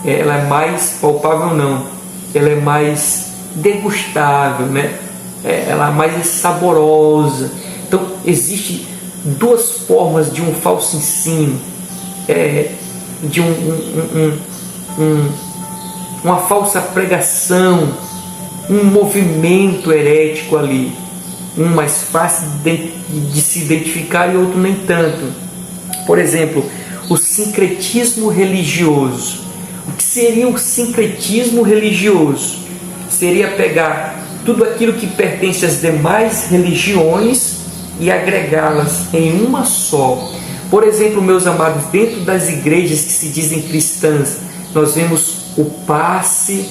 Ela é mais palpável, não. Ela é mais degustável, né? Ela é mais saborosa. Então, existem duas formas de um falso ensino, de uma falsa pregação, um movimento herético ali, um mais fácil de se identificar e outro nem tanto. Por exemplo, o sincretismo religioso. O que seria o sincretismo religioso? Seria pegar tudo aquilo que pertence às demais religiões e agregá-las em uma só. Por exemplo, meus amados, dentro das igrejas que se dizem cristãs, nós vemos o passe,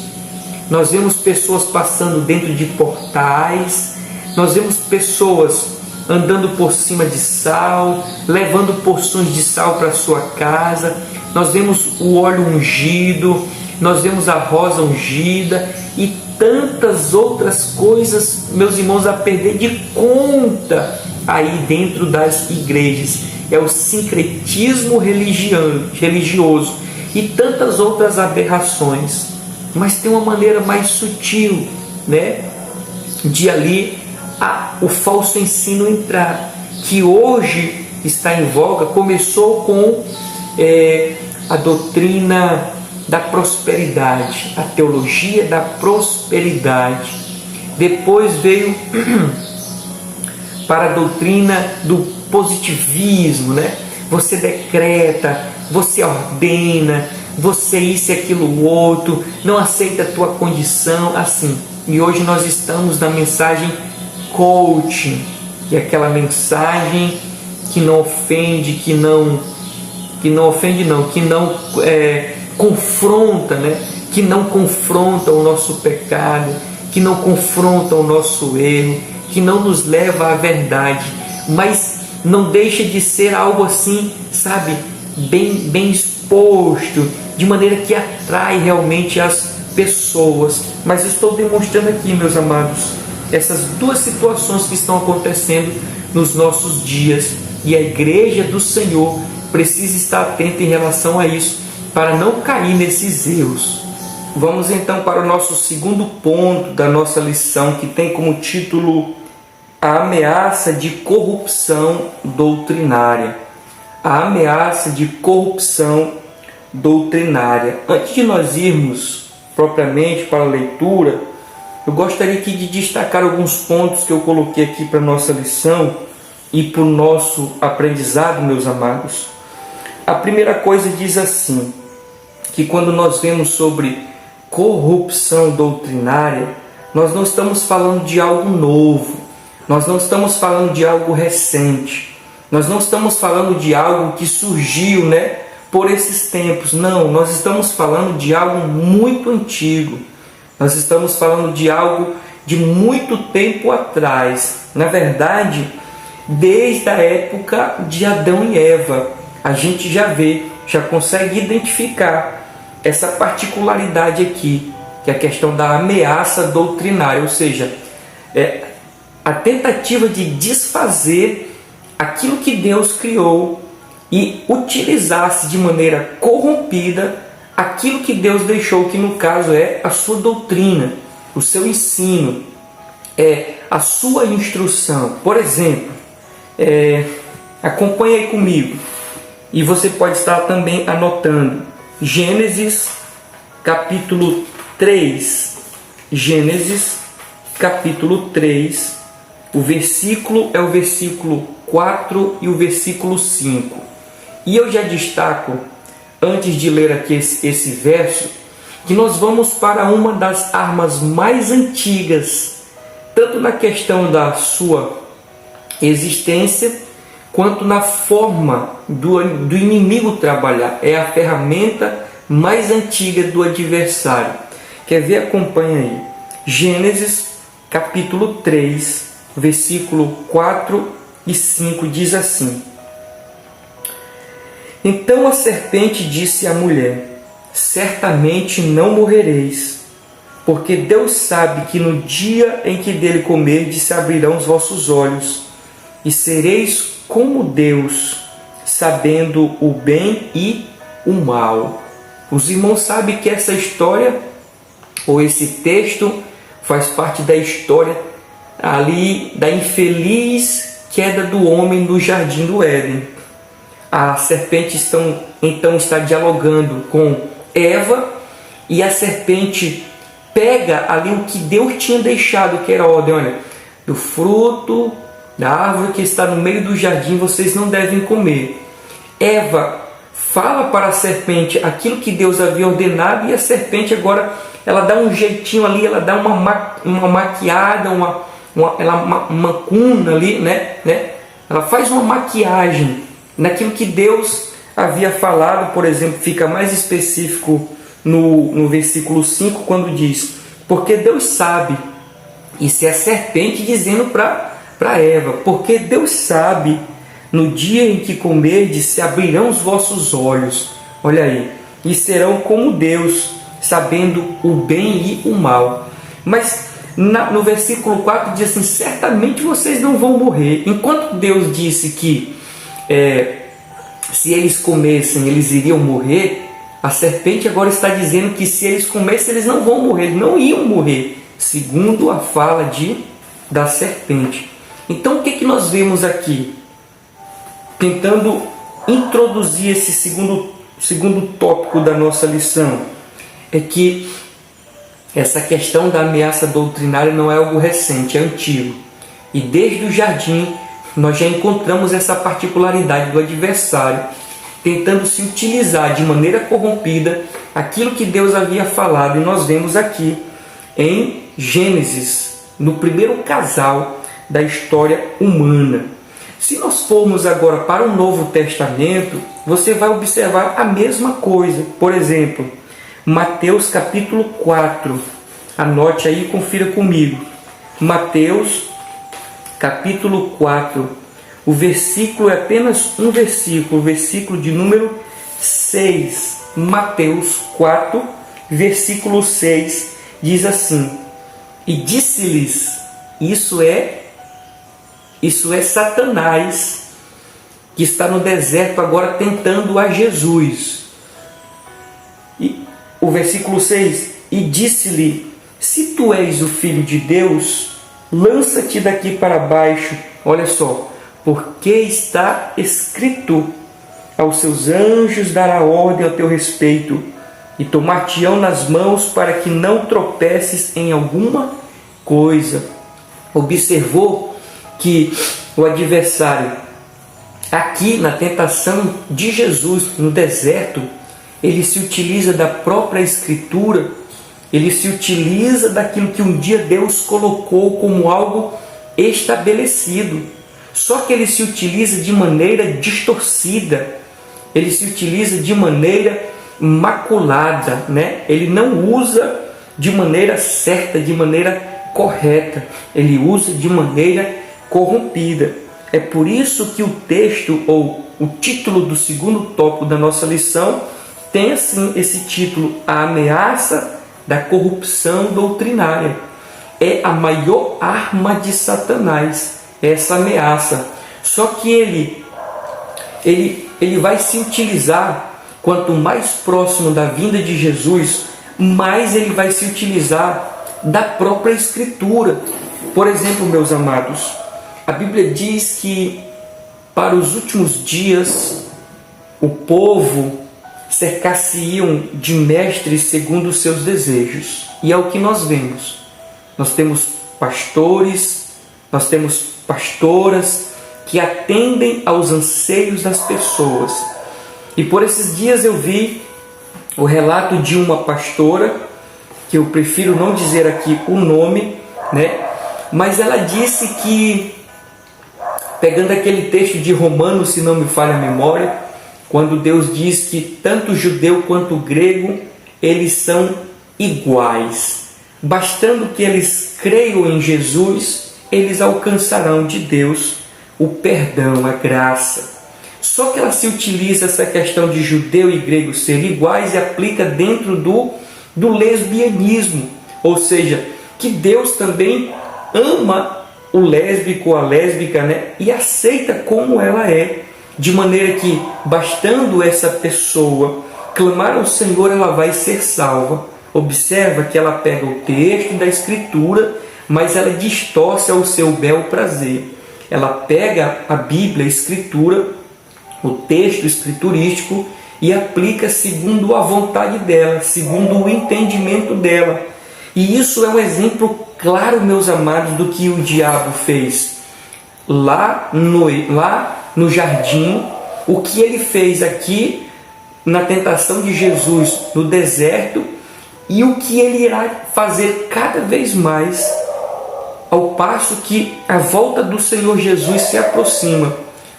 nós vemos pessoas passando dentro de portais, nós vemos pessoas andando por cima de sal, levando porções de sal para sua casa, nós vemos o óleo ungido, nós vemos a rosa ungida e tantas outras coisas, meus irmãos, a perder de conta aí dentro das igrejas. É o sincretismo religioso e tantas outras aberrações. Mas tem uma maneira mais sutil, né, de ali o falso ensino entrar, que hoje está em voga. Começou com a doutrina da prosperidade, a teologia da prosperidade. Depois veio para a doutrina do positivismo, né? Você decreta, você ordena, você isso e aquilo outro, não aceita a tua condição, assim. E hoje nós estamos na mensagem coaching, que é aquela mensagem que não ofende, que não confronta, né? Que não confronta o nosso pecado, que não confronta o nosso erro, que não nos leva à verdade, mas não deixa de ser algo assim, sabe, bem exposto, de maneira que atrai realmente as pessoas. Mas estou demonstrando aqui, meus amados, essas duas situações que estão acontecendo nos nossos dias, e a igreja do Senhor precisa estar atenta em relação a isso, para não cair nesses erros. Vamos então para o nosso segundo ponto da nossa lição, que tem como título a ameaça de corrupção doutrinária. A ameaça de corrupção doutrinária. Antes de nós irmos propriamente para a leitura, eu gostaria aqui de destacar alguns pontos que eu coloquei aqui para a nossa lição e para o nosso aprendizado, meus amados. A primeira coisa diz assim, que quando nós vemos sobre corrupção doutrinária, nós não estamos falando de algo novo, nós não estamos falando de algo recente, nós não estamos falando de algo que surgiu, né, por esses tempos. Não, nós estamos falando de algo muito antigo, nós estamos falando de algo de muito tempo atrás. Na verdade, desde a época de Adão e Eva, a gente já consegue identificar essa particularidade aqui, que é a questão da ameaça doutrinária, ou seja, a tentativa de desfazer aquilo que Deus criou e utilizar-se de maneira corrompida aquilo que Deus deixou, que no caso é a sua doutrina, o seu ensino, a sua instrução. Por exemplo, acompanhe aí comigo, e você pode estar também anotando. Gênesis capítulo 3. Gênesis capítulo 3. O versículo é o versículo 4 e o versículo 5. E eu já destaco, antes de ler aqui esse verso, que nós vamos para uma das armas mais antigas, tanto na questão da sua existência, quanto na forma do inimigo trabalhar. É a ferramenta mais antiga do adversário. Quer ver? Acompanha aí. Gênesis capítulo 3, versículo 4 e 5 diz assim: Então a serpente disse à mulher: Certamente não morrereis, porque Deus sabe que no dia em que dele comerdes se abrirão os vossos olhos, e sereis como Deus, sabendo o bem e o mal. Os irmãos sabem que essa história, ou esse texto, faz parte da história ali da infeliz queda do homem no jardim do Éden. A serpente então está dialogando com Eva, e a serpente pega ali o que Deus tinha deixado, que era a ordem: olha, do fruto da árvore que está no meio do jardim vocês não devem comer. Eva fala para a serpente aquilo que Deus havia ordenado, e a serpente agora ela dá um jeitinho ali, ela dá uma maquiada, uma cuna ali, né? Ela faz uma maquiagem naquilo que Deus havia falado. Por exemplo, fica mais específico no versículo 5, quando diz: porque Deus sabe. Isso é a serpente dizendo para Eva: porque Deus sabe, no dia em que comerdes se abrirão os vossos olhos, olha aí, e serão como Deus, sabendo o bem e o mal. Mas no versículo 4 diz assim: certamente vocês não vão morrer. Enquanto Deus disse que se eles comessem eles iriam morrer, a serpente agora está dizendo que se eles comessem eles não vão morrer, eles não iam morrer, segundo a fala da serpente. Então o que nós vemos aqui? Tentando introduzir esse segundo tópico da nossa lição, é que essa questão da ameaça doutrinária não é algo recente, é antigo. E desde o jardim nós já encontramos essa particularidade do adversário, tentando se utilizar de maneira corrompida aquilo que Deus havia falado. E nós vemos aqui em Gênesis, no primeiro casal da história humana. Se nós formos agora para o Novo Testamento, você vai observar a mesma coisa. Por exemplo, Mateus capítulo 4. Anote aí e confira comigo. Mateus capítulo 4. O versículo é apenas um versículo, o versículo de número 6. Mateus 4, versículo 6, diz assim: E disse-lhes, isso é Satanás, que está no deserto agora tentando a Jesus. E o versículo 6, e disse-lhe, se tu és o Filho de Deus, lança-te daqui para baixo. Olha só, porque está escrito, aos seus anjos dará ordem ao teu respeito, e tomar-te-ão nas mãos para que não tropeces em alguma coisa. Observou que o adversário, aqui na tentação de Jesus no deserto, ele se utiliza da própria Escritura, ele se utiliza daquilo que um dia Deus colocou como algo estabelecido. Só que ele se utiliza de maneira distorcida, ele se utiliza de maneira maculada, né? Ele não usa de maneira certa, de maneira correta, ele usa de maneira corrompida. É por isso que o texto, ou o título do segundo tópico da nossa lição, tem assim esse título: A ameaça da corrupção doutrinária. É a maior arma de Satanás, essa ameaça. Só que ele vai se utilizar, quanto mais próximo da vinda de Jesus, mais ele vai se utilizar da própria Escritura. Por exemplo, meus amados, a Bíblia diz que para os últimos dias o povo cercar-se-iam de mestres segundo os seus desejos. E é o que nós vemos. Nós temos pastores, nós temos pastoras que atendem aos anseios das pessoas. E por esses dias eu vi o relato de uma pastora, que eu prefiro não dizer aqui o nome, né? Mas ela disse que, pegando aquele texto de Romanos, se não me falha a memória, quando Deus diz que tanto o judeu quanto o grego, eles são iguais. Bastando que eles creiam em Jesus, eles alcançarão de Deus o perdão, a graça. Só que ela se utiliza essa questão de judeu e grego serem iguais e aplica dentro do lesbianismo. Ou seja, que Deus também ama o lésbico, a lésbica, né? E aceita como ela é. De maneira que, bastando essa pessoa clamar ao Senhor, ela vai ser salva. Observa que ela pega o texto da Escritura, mas ela distorce ao seu bel prazer. Ela pega a Bíblia, a Escritura, o texto escriturístico, e aplica segundo a vontade dela, segundo o entendimento dela. E isso é um exemplo claro, meus amados, do que o diabo fez lá no jardim, o que ele fez aqui na tentação de Jesus no deserto, e o que ele irá fazer cada vez mais ao passo que a volta do Senhor Jesus se aproxima.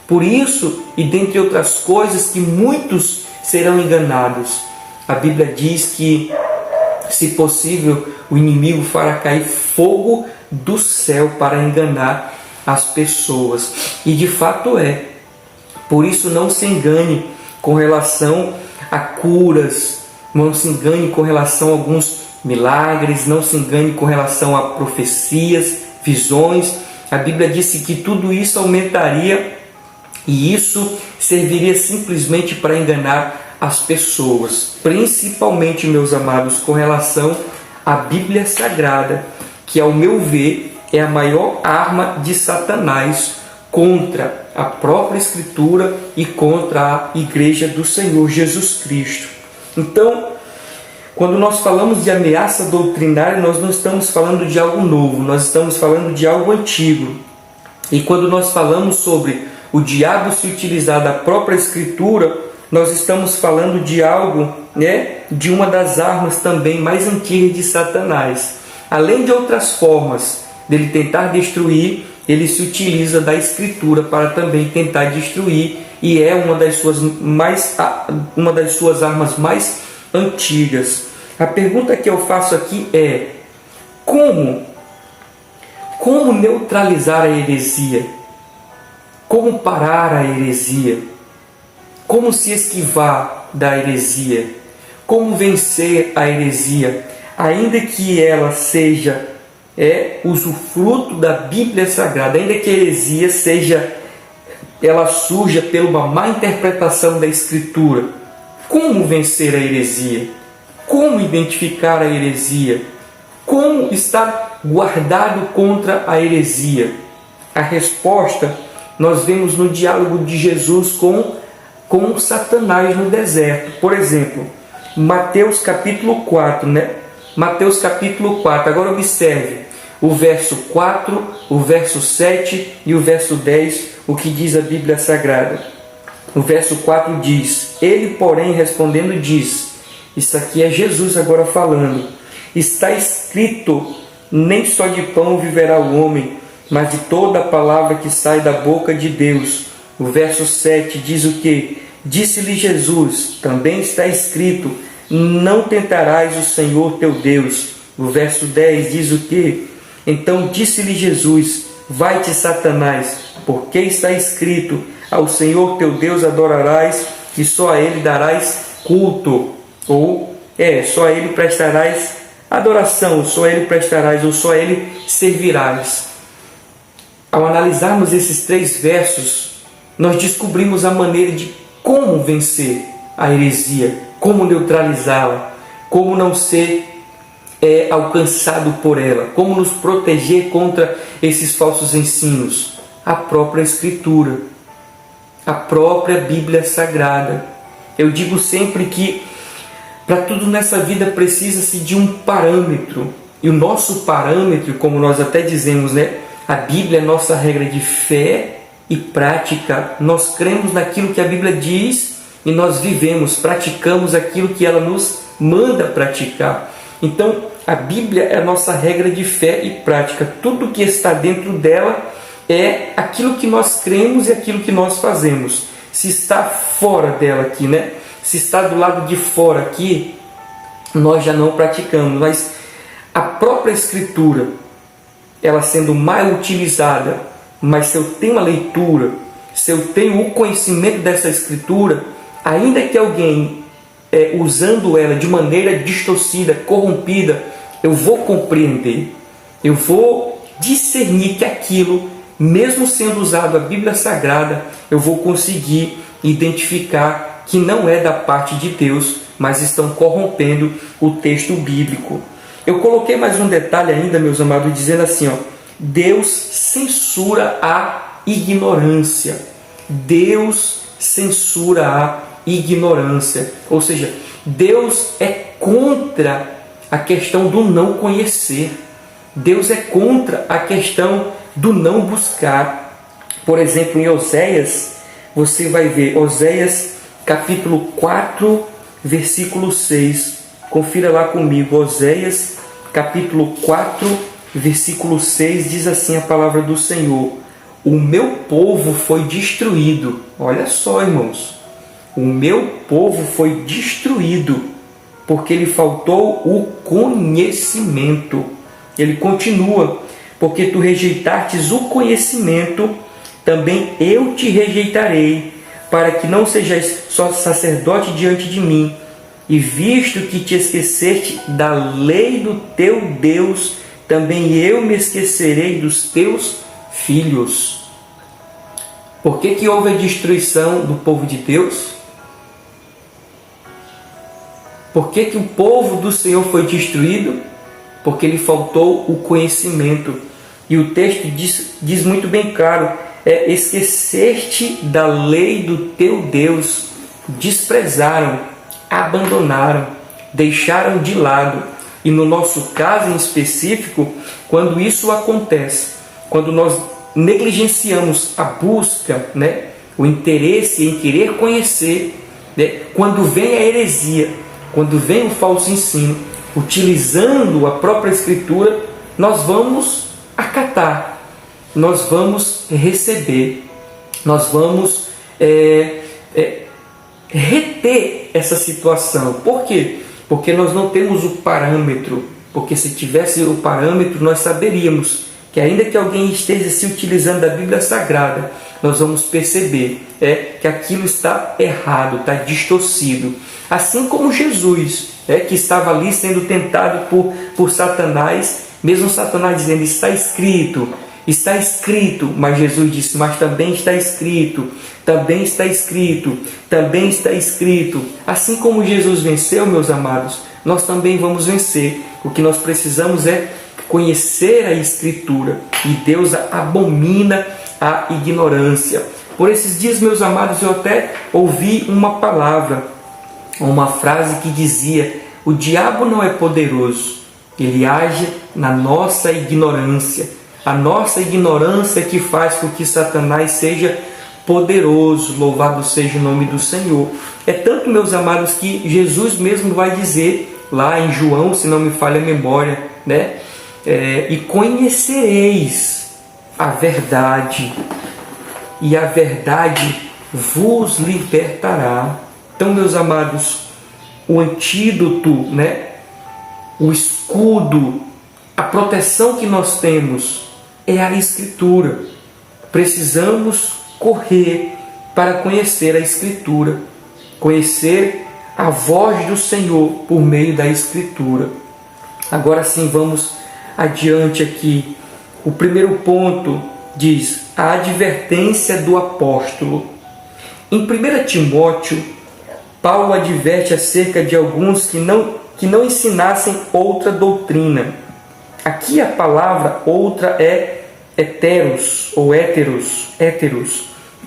Por isso, e dentre outras coisas, que muitos serão enganados. A Bíblia diz que, se possível, o inimigo fará cair fogo do céu para enganar as pessoas. E de fato é. Por isso não se engane com relação a curas, não se engane com relação a alguns milagres, não se engane com relação a profecias, visões. A Bíblia disse que tudo isso aumentaria, e isso serviria simplesmente para enganar as pessoas, principalmente, meus amados, com relação à Bíblia Sagrada, que, ao meu ver, é a maior arma de Satanás contra a própria Escritura e contra a Igreja do Senhor Jesus Cristo. Então, quando nós falamos de ameaça doutrinária, nós não estamos falando de algo novo, nós estamos falando de algo antigo. E quando nós falamos sobre o diabo se utilizar da própria Escritura, nós estamos falando de algo, de uma das armas também mais antigas de Satanás. Além de outras formas dele tentar destruir, ele se utiliza da Escritura para também tentar destruir, e é uma das suas armas mais antigas. A pergunta que eu faço aqui é: como neutralizar a heresia? Como parar a heresia? Como se esquivar da heresia? Como vencer a heresia? Ainda que ela seja usufruto da Bíblia Sagrada, ainda que a heresia ela surja pela uma má interpretação da Escritura. Como vencer a heresia? Como identificar a heresia? Como estar guardado contra a heresia? A resposta nós vemos no diálogo de Jesus com Satanás no deserto. Por exemplo, Mateus capítulo 4, Mateus capítulo 4. Agora observe o verso 4, o verso 7 e o verso 10, o que diz a Bíblia Sagrada. O verso 4 diz: ele, porém, respondendo, diz, isso aqui é Jesus agora falando, está escrito, nem só de pão viverá o homem, mas de toda a palavra que sai da boca de Deus. O verso 7 diz o quê? Disse-lhe Jesus, também está escrito, não tentarás o Senhor teu Deus. O verso 10 diz o quê? Então disse-lhe Jesus, vai-te, Satanás, porque está escrito, ao Senhor teu Deus adorarás e só a Ele darás culto. Só a Ele prestarás adoração, só a Ele prestarás, ou só a Ele servirás. Ao analisarmos esses 3 versos, nós descobrimos a maneira de como vencer a heresia, como neutralizá-la, como não ser alcançado por ela, como nos proteger contra esses falsos ensinos. A própria Escritura, a própria Bíblia Sagrada. Eu digo sempre que para tudo nessa vida precisa-se de um parâmetro, e o nosso parâmetro, como nós até dizemos, a Bíblia é nossa regra de fé e prática. Nós cremos naquilo que a Bíblia diz e nós vivemos, praticamos aquilo que ela nos manda praticar. Então, a Bíblia é a nossa regra de fé e prática. Tudo que está dentro dela é aquilo que nós cremos e aquilo que nós fazemos. Se está fora dela aqui, se está do lado de fora aqui, nós já não praticamos. Mas a própria Escritura, ela sendo mal utilizada, mas se eu tenho a leitura, se eu tenho o conhecimento dessa Escritura, ainda que alguém usando ela de maneira distorcida, corrompida, eu vou compreender, eu vou discernir que aquilo, mesmo sendo usado a Bíblia Sagrada, eu vou conseguir identificar que não é da parte de Deus, mas estão corrompendo o texto bíblico. Eu coloquei mais um detalhe ainda, meus amados, dizendo assim, Deus censura a ignorância. Deus censura a ignorância. Ou seja, Deus é contra a questão do não conhecer. Deus é contra a questão do não buscar. Por exemplo, em Oséias, você vai ver Oséias capítulo 4, versículo 6. Confira lá comigo, Oséias capítulo 4, versículo 6, diz assim a palavra do Senhor: o meu povo foi destruído. Olha só, irmãos, o meu povo foi destruído porque lhe faltou o conhecimento. Ele continua: porque tu rejeitastes o conhecimento, também eu te rejeitarei, para que não sejais só sacerdote diante de mim. E visto que te esqueceste da lei do teu Deus, também eu me esquecerei dos teus filhos. Por que houve a destruição do povo de Deus? Por que o povo do Senhor foi destruído? Porque lhe faltou o conhecimento. E o texto diz muito bem claro, esqueceste da lei do teu Deus, desprezaram, abandonaram, deixaram de lado. E no nosso caso em específico, quando isso acontece, quando nós negligenciamos a busca, né, o interesse em querer conhecer, né, quando vem a heresia, quando vem o falso ensino, utilizando a própria Escritura, nós vamos acatar, nós vamos receber, nós vamos reter essa situação. Por quê? Porque nós não temos o parâmetro, porque se tivesse o parâmetro, nós saberíamos que ainda que alguém esteja se utilizando da Bíblia Sagrada, nós vamos perceber que aquilo está errado, está distorcido. Assim como Jesus, que estava ali sendo tentado por Satanás, mesmo Satanás dizendo, está escrito, mas Jesus disse, mas também está escrito, também está escrito, também está escrito. Assim como Jesus venceu, meus amados, nós também vamos vencer. O que nós precisamos é conhecer a Escritura, e Deus abomina a ignorância. Por esses dias, meus amados, eu até ouvi uma palavra, uma frase que dizia, o diabo não é poderoso, ele age na nossa ignorância. A nossa ignorância que faz com que Satanás seja poderoso. Louvado seja o nome do Senhor. É tanto, meus amados, que Jesus mesmo vai dizer lá em João, se não me falha a memória, né? E conhecereis a verdade, e a verdade vos libertará. Então, meus amados, o antídoto, né? O escudo, a proteção que nós temos é a Escritura. Precisamos correr para conhecer a Escritura, conhecer a voz do Senhor por meio da Escritura. Agora sim, vamos adiante aqui. O primeiro ponto diz a advertência do apóstolo. Em 1 Timóteo, Paulo adverte acerca de alguns que não ensinassem outra doutrina. Aqui a palavra outra é heteros, ou héteros,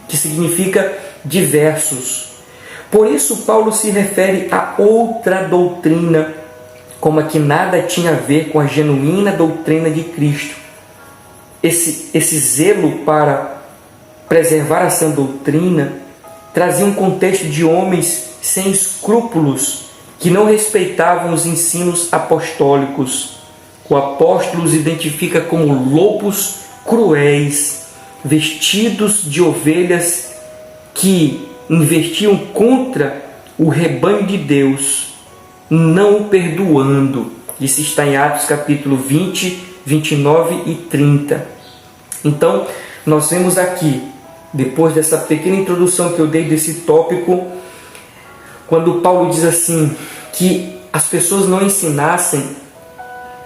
que significa diversos. Por isso Paulo se refere a outra doutrina, como a que nada tinha a ver com a genuína doutrina de Cristo. Esse zelo para preservar a sã doutrina trazia um contexto de homens sem escrúpulos, que não respeitavam os ensinos apostólicos. O apóstolo os identifica como lobos cruéis, vestidos de ovelhas, que investiam contra o rebanho de Deus, não o perdoando. Isso está em Atos capítulo 20, 29 e 30. Então, nós vemos aqui, depois dessa pequena introdução que eu dei desse tópico, quando Paulo diz assim, que as pessoas não ensinassem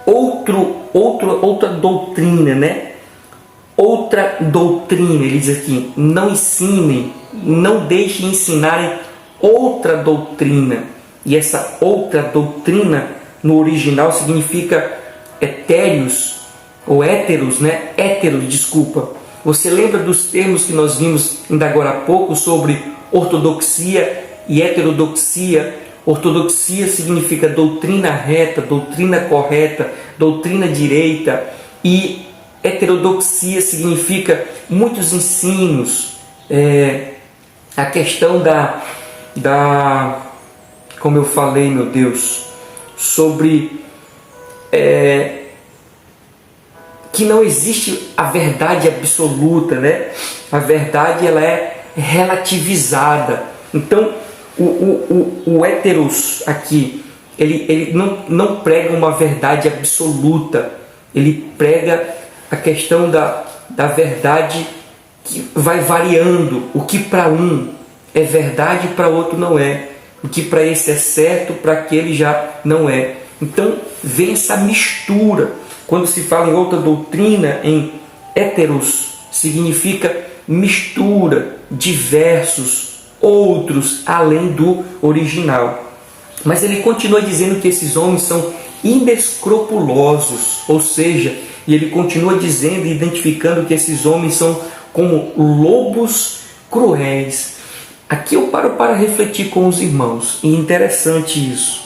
outra doutrina, né? Outra doutrina, ele diz aqui, não ensinem, não deixem ensinarem outra doutrina. E essa outra doutrina, no original, significa etéreos, ou héteros, né? Héteros, desculpa. Você lembra dos termos que nós vimos ainda agora há pouco sobre ortodoxia e heterodoxia? Ortodoxia significa doutrina reta, doutrina correta, doutrina direita, e heterodoxia significa muitos ensinos, a questão como eu falei, meu Deus, sobre que não existe a verdade absoluta, né? A verdade, ela é relativizada. Então, o héteros aqui, ele não prega uma verdade absoluta, ele prega a questão da verdade que vai variando. O que para um é verdade, para outro não é. O que para esse é certo, para aquele já não é. Então, vem essa mistura. Quando se fala em outra doutrina, em héteros, significa mistura, diversos, outros, além do original. Mas ele continua dizendo que esses homens são inescrupulosos, ou seja, e ele continua dizendo e identificando que esses homens são como lobos cruéis. Aqui eu paro para refletir com os irmãos, e interessante isso.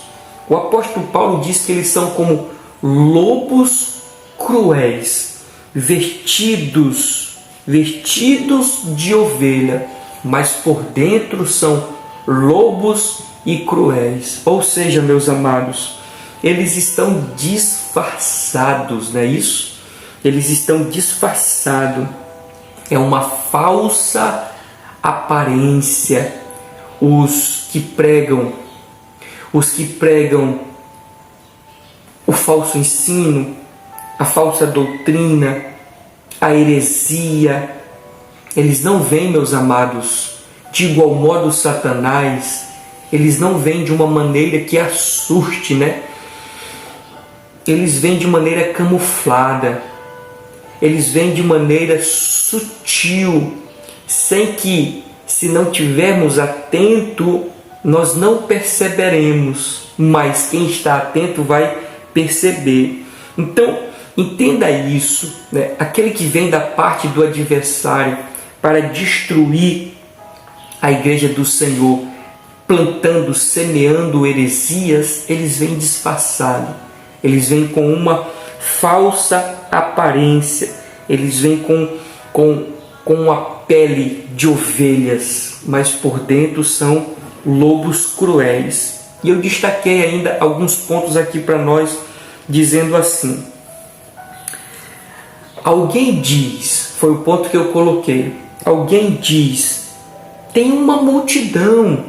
O apóstolo Paulo diz que eles são como lobos cruéis, vestidos de ovelha, mas por dentro são lobos e cruéis. Ou seja, meus amados, eles estão disfarçados, não é isso? Eles estão disfarçados. É uma falsa aparência. Os que pregam o falso ensino, a falsa doutrina, a heresia, eles não vêm, meus amados, de igual modo Satanás, eles não vêm de uma maneira que assuste, né? Eles vêm de maneira camuflada, eles vêm de maneira sutil, sem que, se não tivermos atento, nós não perceberemos, mas quem está atento vai perceber. Então, entenda isso, né? Aquele que vem da parte do adversário para destruir a igreja do Senhor, plantando, semeando heresias, eles vêm disfarçados, eles vêm com uma falsa aparência, eles vêm com a pele de ovelhas, mas por dentro são lobos cruéis. E eu destaquei ainda alguns pontos aqui para nós, dizendo assim: alguém diz, foi o ponto que eu coloquei, alguém diz, tem uma multidão,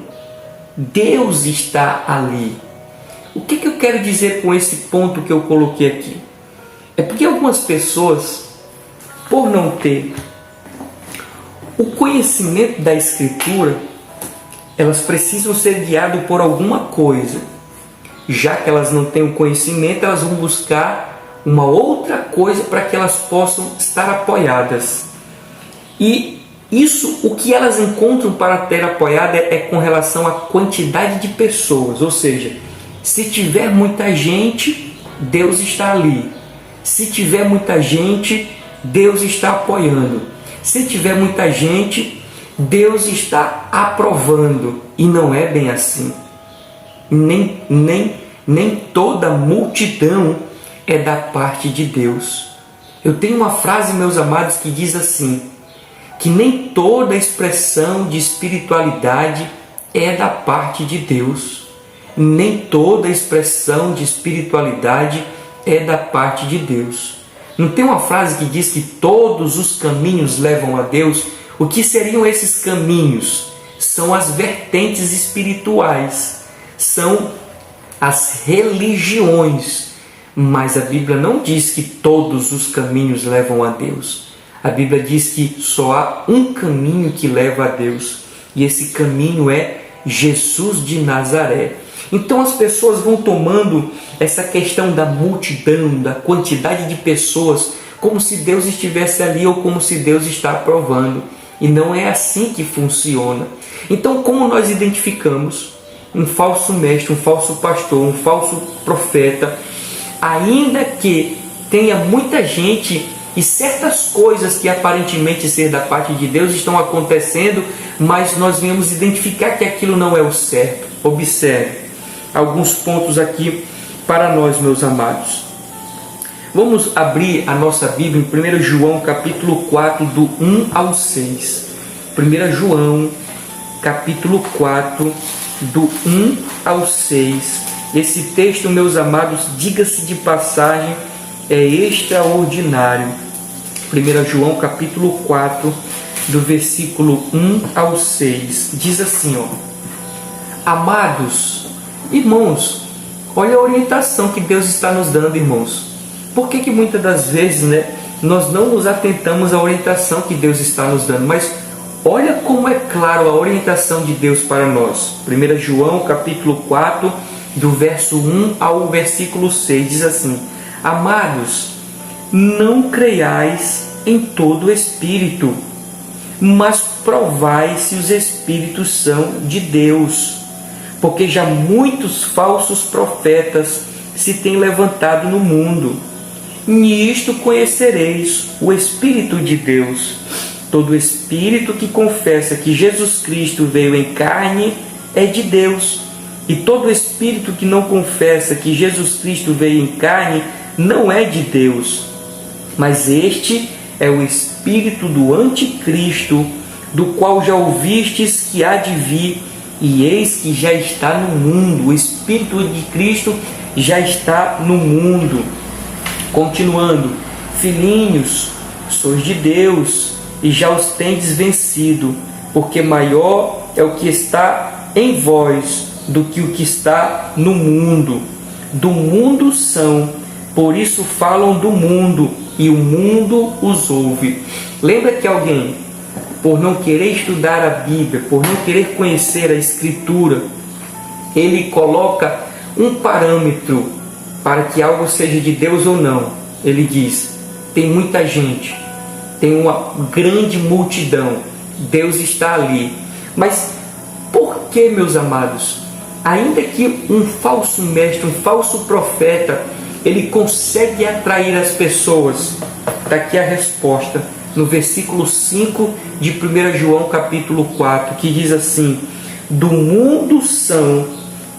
Deus está ali. O que eu quero dizer com esse ponto que eu coloquei aqui? É porque algumas pessoas, por não ter o conhecimento da Escritura, elas precisam ser guiadas por alguma coisa. Já que elas não têm o conhecimento, elas vão buscar uma outra coisa para que elas possam estar apoiadas. E isso, o que elas encontram para ter apoiada é com relação à quantidade de pessoas. Ou seja, se tiver muita gente, Deus está ali. Se tiver muita gente, Deus está apoiando. Se tiver muita gente, Deus está aprovando. E não é bem assim. Nem toda multidão é da parte de Deus. Eu tenho uma frase, meus amados, que diz assim, que nem toda expressão de espiritualidade é da parte de Deus. Nem toda expressão de espiritualidade é da parte de Deus. Não tem uma frase que diz que todos os caminhos levam a Deus? O que seriam esses caminhos? São as vertentes espirituais, são as religiões. Mas a Bíblia não diz que todos os caminhos levam a Deus. A Bíblia diz que só há um caminho que leva a Deus, e esse caminho é Jesus de Nazaré. Então as pessoas vão tomando essa questão da multidão, da quantidade de pessoas, como se Deus estivesse ali ou como se Deus está aprovando. E não é assim que funciona. Então, como nós identificamos um falso mestre, um falso pastor, um falso profeta, ainda que tenha muita gente e certas coisas que aparentemente ser da parte de Deus estão acontecendo, mas nós viemos identificar que aquilo não é o certo. Observe alguns pontos aqui para nós, meus amados. Vamos abrir a nossa Bíblia em 1 João capítulo 4, do 1 ao 6. 1 João capítulo 4, do 1 ao 6. Esse texto, meus amados, diga-se de passagem, é extraordinário. 1 João capítulo 4, do versículo 1 ao 6. Diz assim, amados irmãos, olha a orientação que Deus está nos dando, irmãos. Por que muitas das vezes, nós não nos atentamos à orientação que Deus está nos dando? Mas olha como é claro a orientação de Deus para nós. 1 João capítulo 4, do verso 1 ao versículo 6, diz assim: amados, não creiais em todo espírito, mas provai se os espíritos são de Deus, porque já muitos falsos profetas se tem levantado no mundo. Nisto conhecereis o Espírito de Deus. Todo espírito que confessa que Jesus Cristo veio em carne é de Deus. E todo espírito que não confessa que Jesus Cristo veio em carne não é de Deus. Mas este é o espírito do anticristo, do qual já ouvistes que há de vir, e eis que já está no mundo. O espírito de Cristo já está no mundo. Continuando: filhinhos, sois de Deus, e já os tendes vencido, porque maior é o que está em vós do que o que está no mundo. Do mundo são, por isso falam do mundo, e o mundo os ouve. Lembra que alguém, por não querer estudar a Bíblia, por não querer conhecer a Escritura, ele coloca um parâmetro para que algo seja de Deus ou não. Ele diz: tem muita gente, tem uma grande multidão, Deus está ali. Mas por que, meus amados, ainda que um falso mestre, um falso profeta, ele consegue atrair as pessoas? Está aqui a resposta, no versículo 5 de 1 João capítulo 4, que diz assim: do mundo são,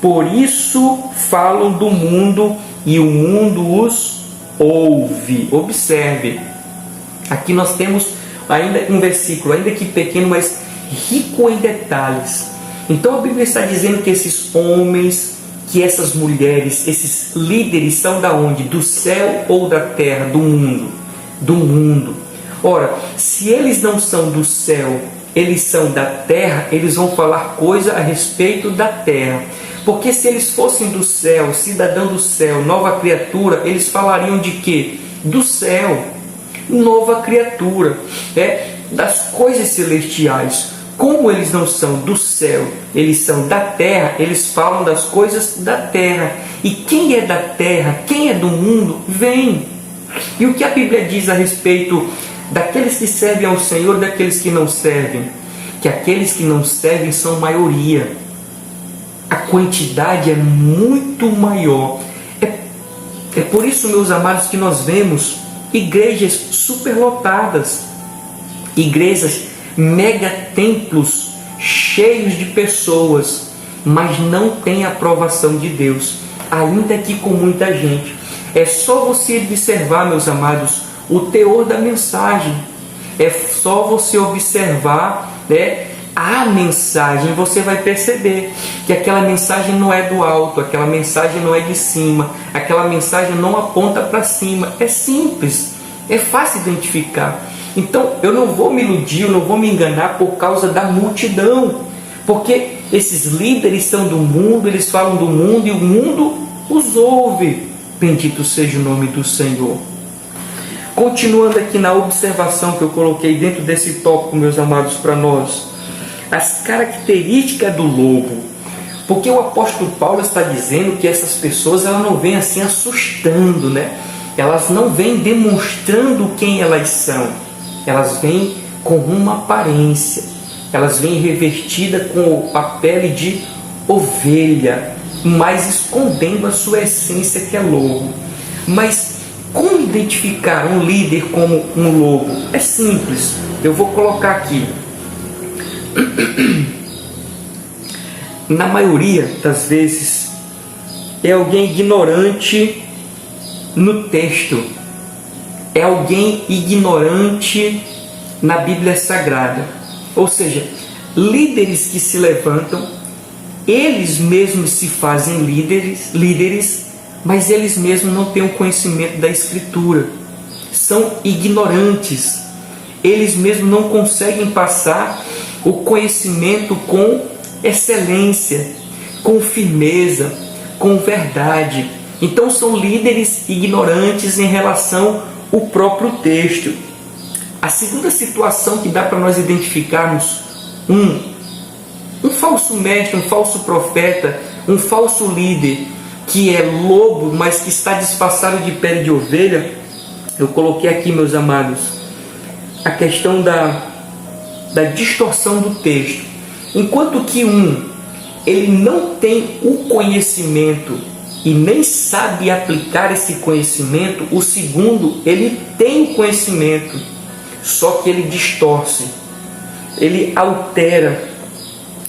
por isso falam do mundo, e o mundo os ouve. Observe, aqui nós temos ainda um versículo, ainda que pequeno, mas rico em detalhes. Então a Bíblia está dizendo que esses homens, que essas mulheres, esses líderes são da onde? Do céu ou da terra? Do mundo. Do mundo. Ora, se eles não são do céu, eles são da terra, eles vão falar coisa a respeito da terra. Porque se eles fossem do céu, cidadão do céu, nova criatura, eles falariam de quê? Do céu. Nova criatura. Das coisas celestiais. Como eles não são do céu, eles são da terra, eles falam das coisas da terra. E quem é da terra, quem é do mundo, vem. E o que a Bíblia diz a respeito daqueles que servem ao Senhor e daqueles que não servem? Que aqueles que não servem são maioria. A quantidade é muito maior. É por isso, meus amados, que nós vemos igrejas superlotadas, igrejas mega templos cheios de pessoas, mas não tem aprovação de Deus, ainda que com muita gente. É só você observar, meus amados, o teor da mensagem. É só você observar, a mensagem. Você vai perceber que aquela mensagem não é do alto, aquela mensagem não é de cima, aquela mensagem não aponta para cima. É simples, é fácil identificar. Então, eu não vou me iludir, eu não vou me enganar por causa da multidão. Porque esses líderes são do mundo, eles falam do mundo e o mundo os ouve. Bendito seja o nome do Senhor. Continuando aqui na observação que eu coloquei dentro desse tópico, meus amados, para nós. As características do lobo. Porque o apóstolo Paulo está dizendo que essas pessoas elas não vêm assim assustando, Elas não vêm demonstrando quem elas são. Elas vêm com uma aparência, elas vêm revestidas com a pele de ovelha, mas escondendo a sua essência que é lobo. Mas como identificar um líder como um lobo? É simples, eu vou colocar aqui. Na maioria das vezes, é alguém ignorante no texto. É alguém ignorante na Bíblia Sagrada. Ou seja, líderes que se levantam, eles mesmos se fazem líderes, mas eles mesmos não têm o conhecimento da Escritura. São ignorantes. Eles mesmos não conseguem passar o conhecimento com excelência, com firmeza, com verdade. Então são líderes ignorantes em relação ao próprio texto. A segunda situação que dá para nós identificarmos um falso mestre, um falso profeta, um falso líder que é lobo, mas que está disfarçado de pele de ovelha, eu coloquei aqui, meus amados, a questão da distorção do texto. Enquanto que ele não tem o conhecimento e nem sabe aplicar esse conhecimento, o segundo, ele tem conhecimento, só que ele distorce, ele altera,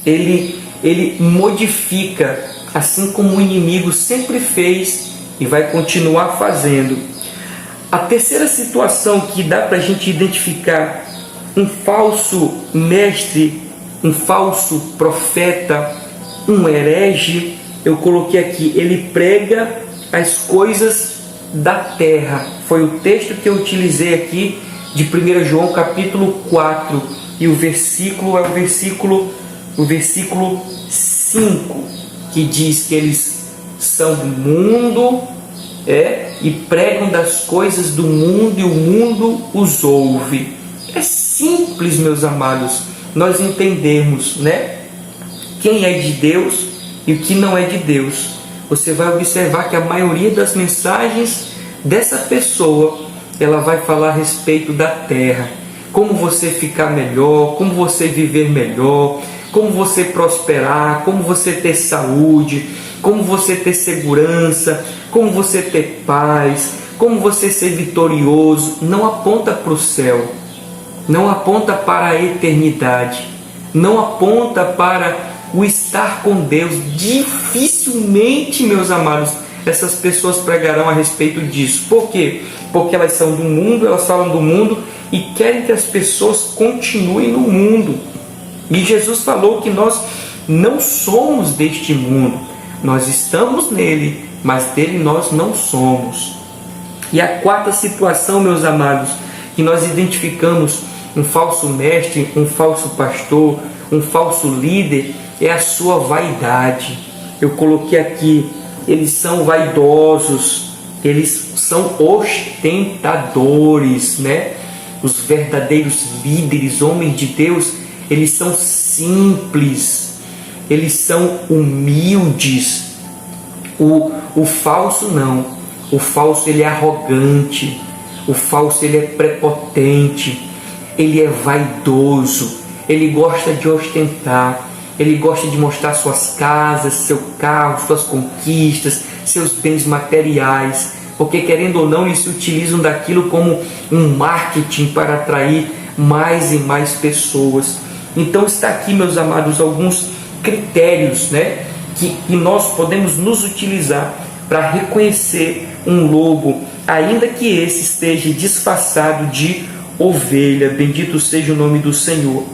ele modifica, assim como o inimigo sempre fez e vai continuar fazendo. A terceira situação que dá para a gente identificar um falso mestre, um falso profeta, um herege, eu coloquei aqui, ele prega as coisas da terra. Foi o texto que eu utilizei aqui de 1 João capítulo 4, e o versículo é o versículo 5, que diz que eles são do mundo, e pregam das coisas do mundo, e o mundo os ouve. É simples, meus amados, nós entendemos, quem é de Deus e o que não é de Deus. Você vai observar que a maioria das mensagens dessa pessoa, ela vai falar a respeito da terra, como você ficar melhor, como você viver melhor, como você prosperar, como você ter saúde, como você ter segurança, como você ter paz, como você ser vitorioso. Não aponta para o céu, não aponta para a eternidade, não aponta para o estar com Deus. Dificilmente, meus amados, essas pessoas pregarão a respeito disso. Por quê? Porque elas são do mundo, elas falam do mundo e querem que as pessoas continuem no mundo. E Jesus falou que nós não somos deste mundo, nós estamos nele, mas dele nós não somos. E a quarta situação, meus amados, que nós identificamos um falso mestre, um falso pastor, um falso líder, é a sua vaidade. Eu coloquei aqui, eles são vaidosos, eles são ostentadores, Os verdadeiros líderes, homens de Deus, eles são simples, eles são humildes. O falso não, o falso ele é arrogante, o falso ele é prepotente, ele é vaidoso, ele gosta de ostentar, ele gosta de mostrar suas casas, seu carro, suas conquistas, seus bens materiais, porque querendo ou não eles se utilizam daquilo como um marketing para atrair mais e mais pessoas. Então está aqui, meus amados, alguns critérios, que nós podemos nos utilizar para reconhecer um lobo, ainda que esse esteja disfarçado de ovelha. Bendito seja o nome do Senhor.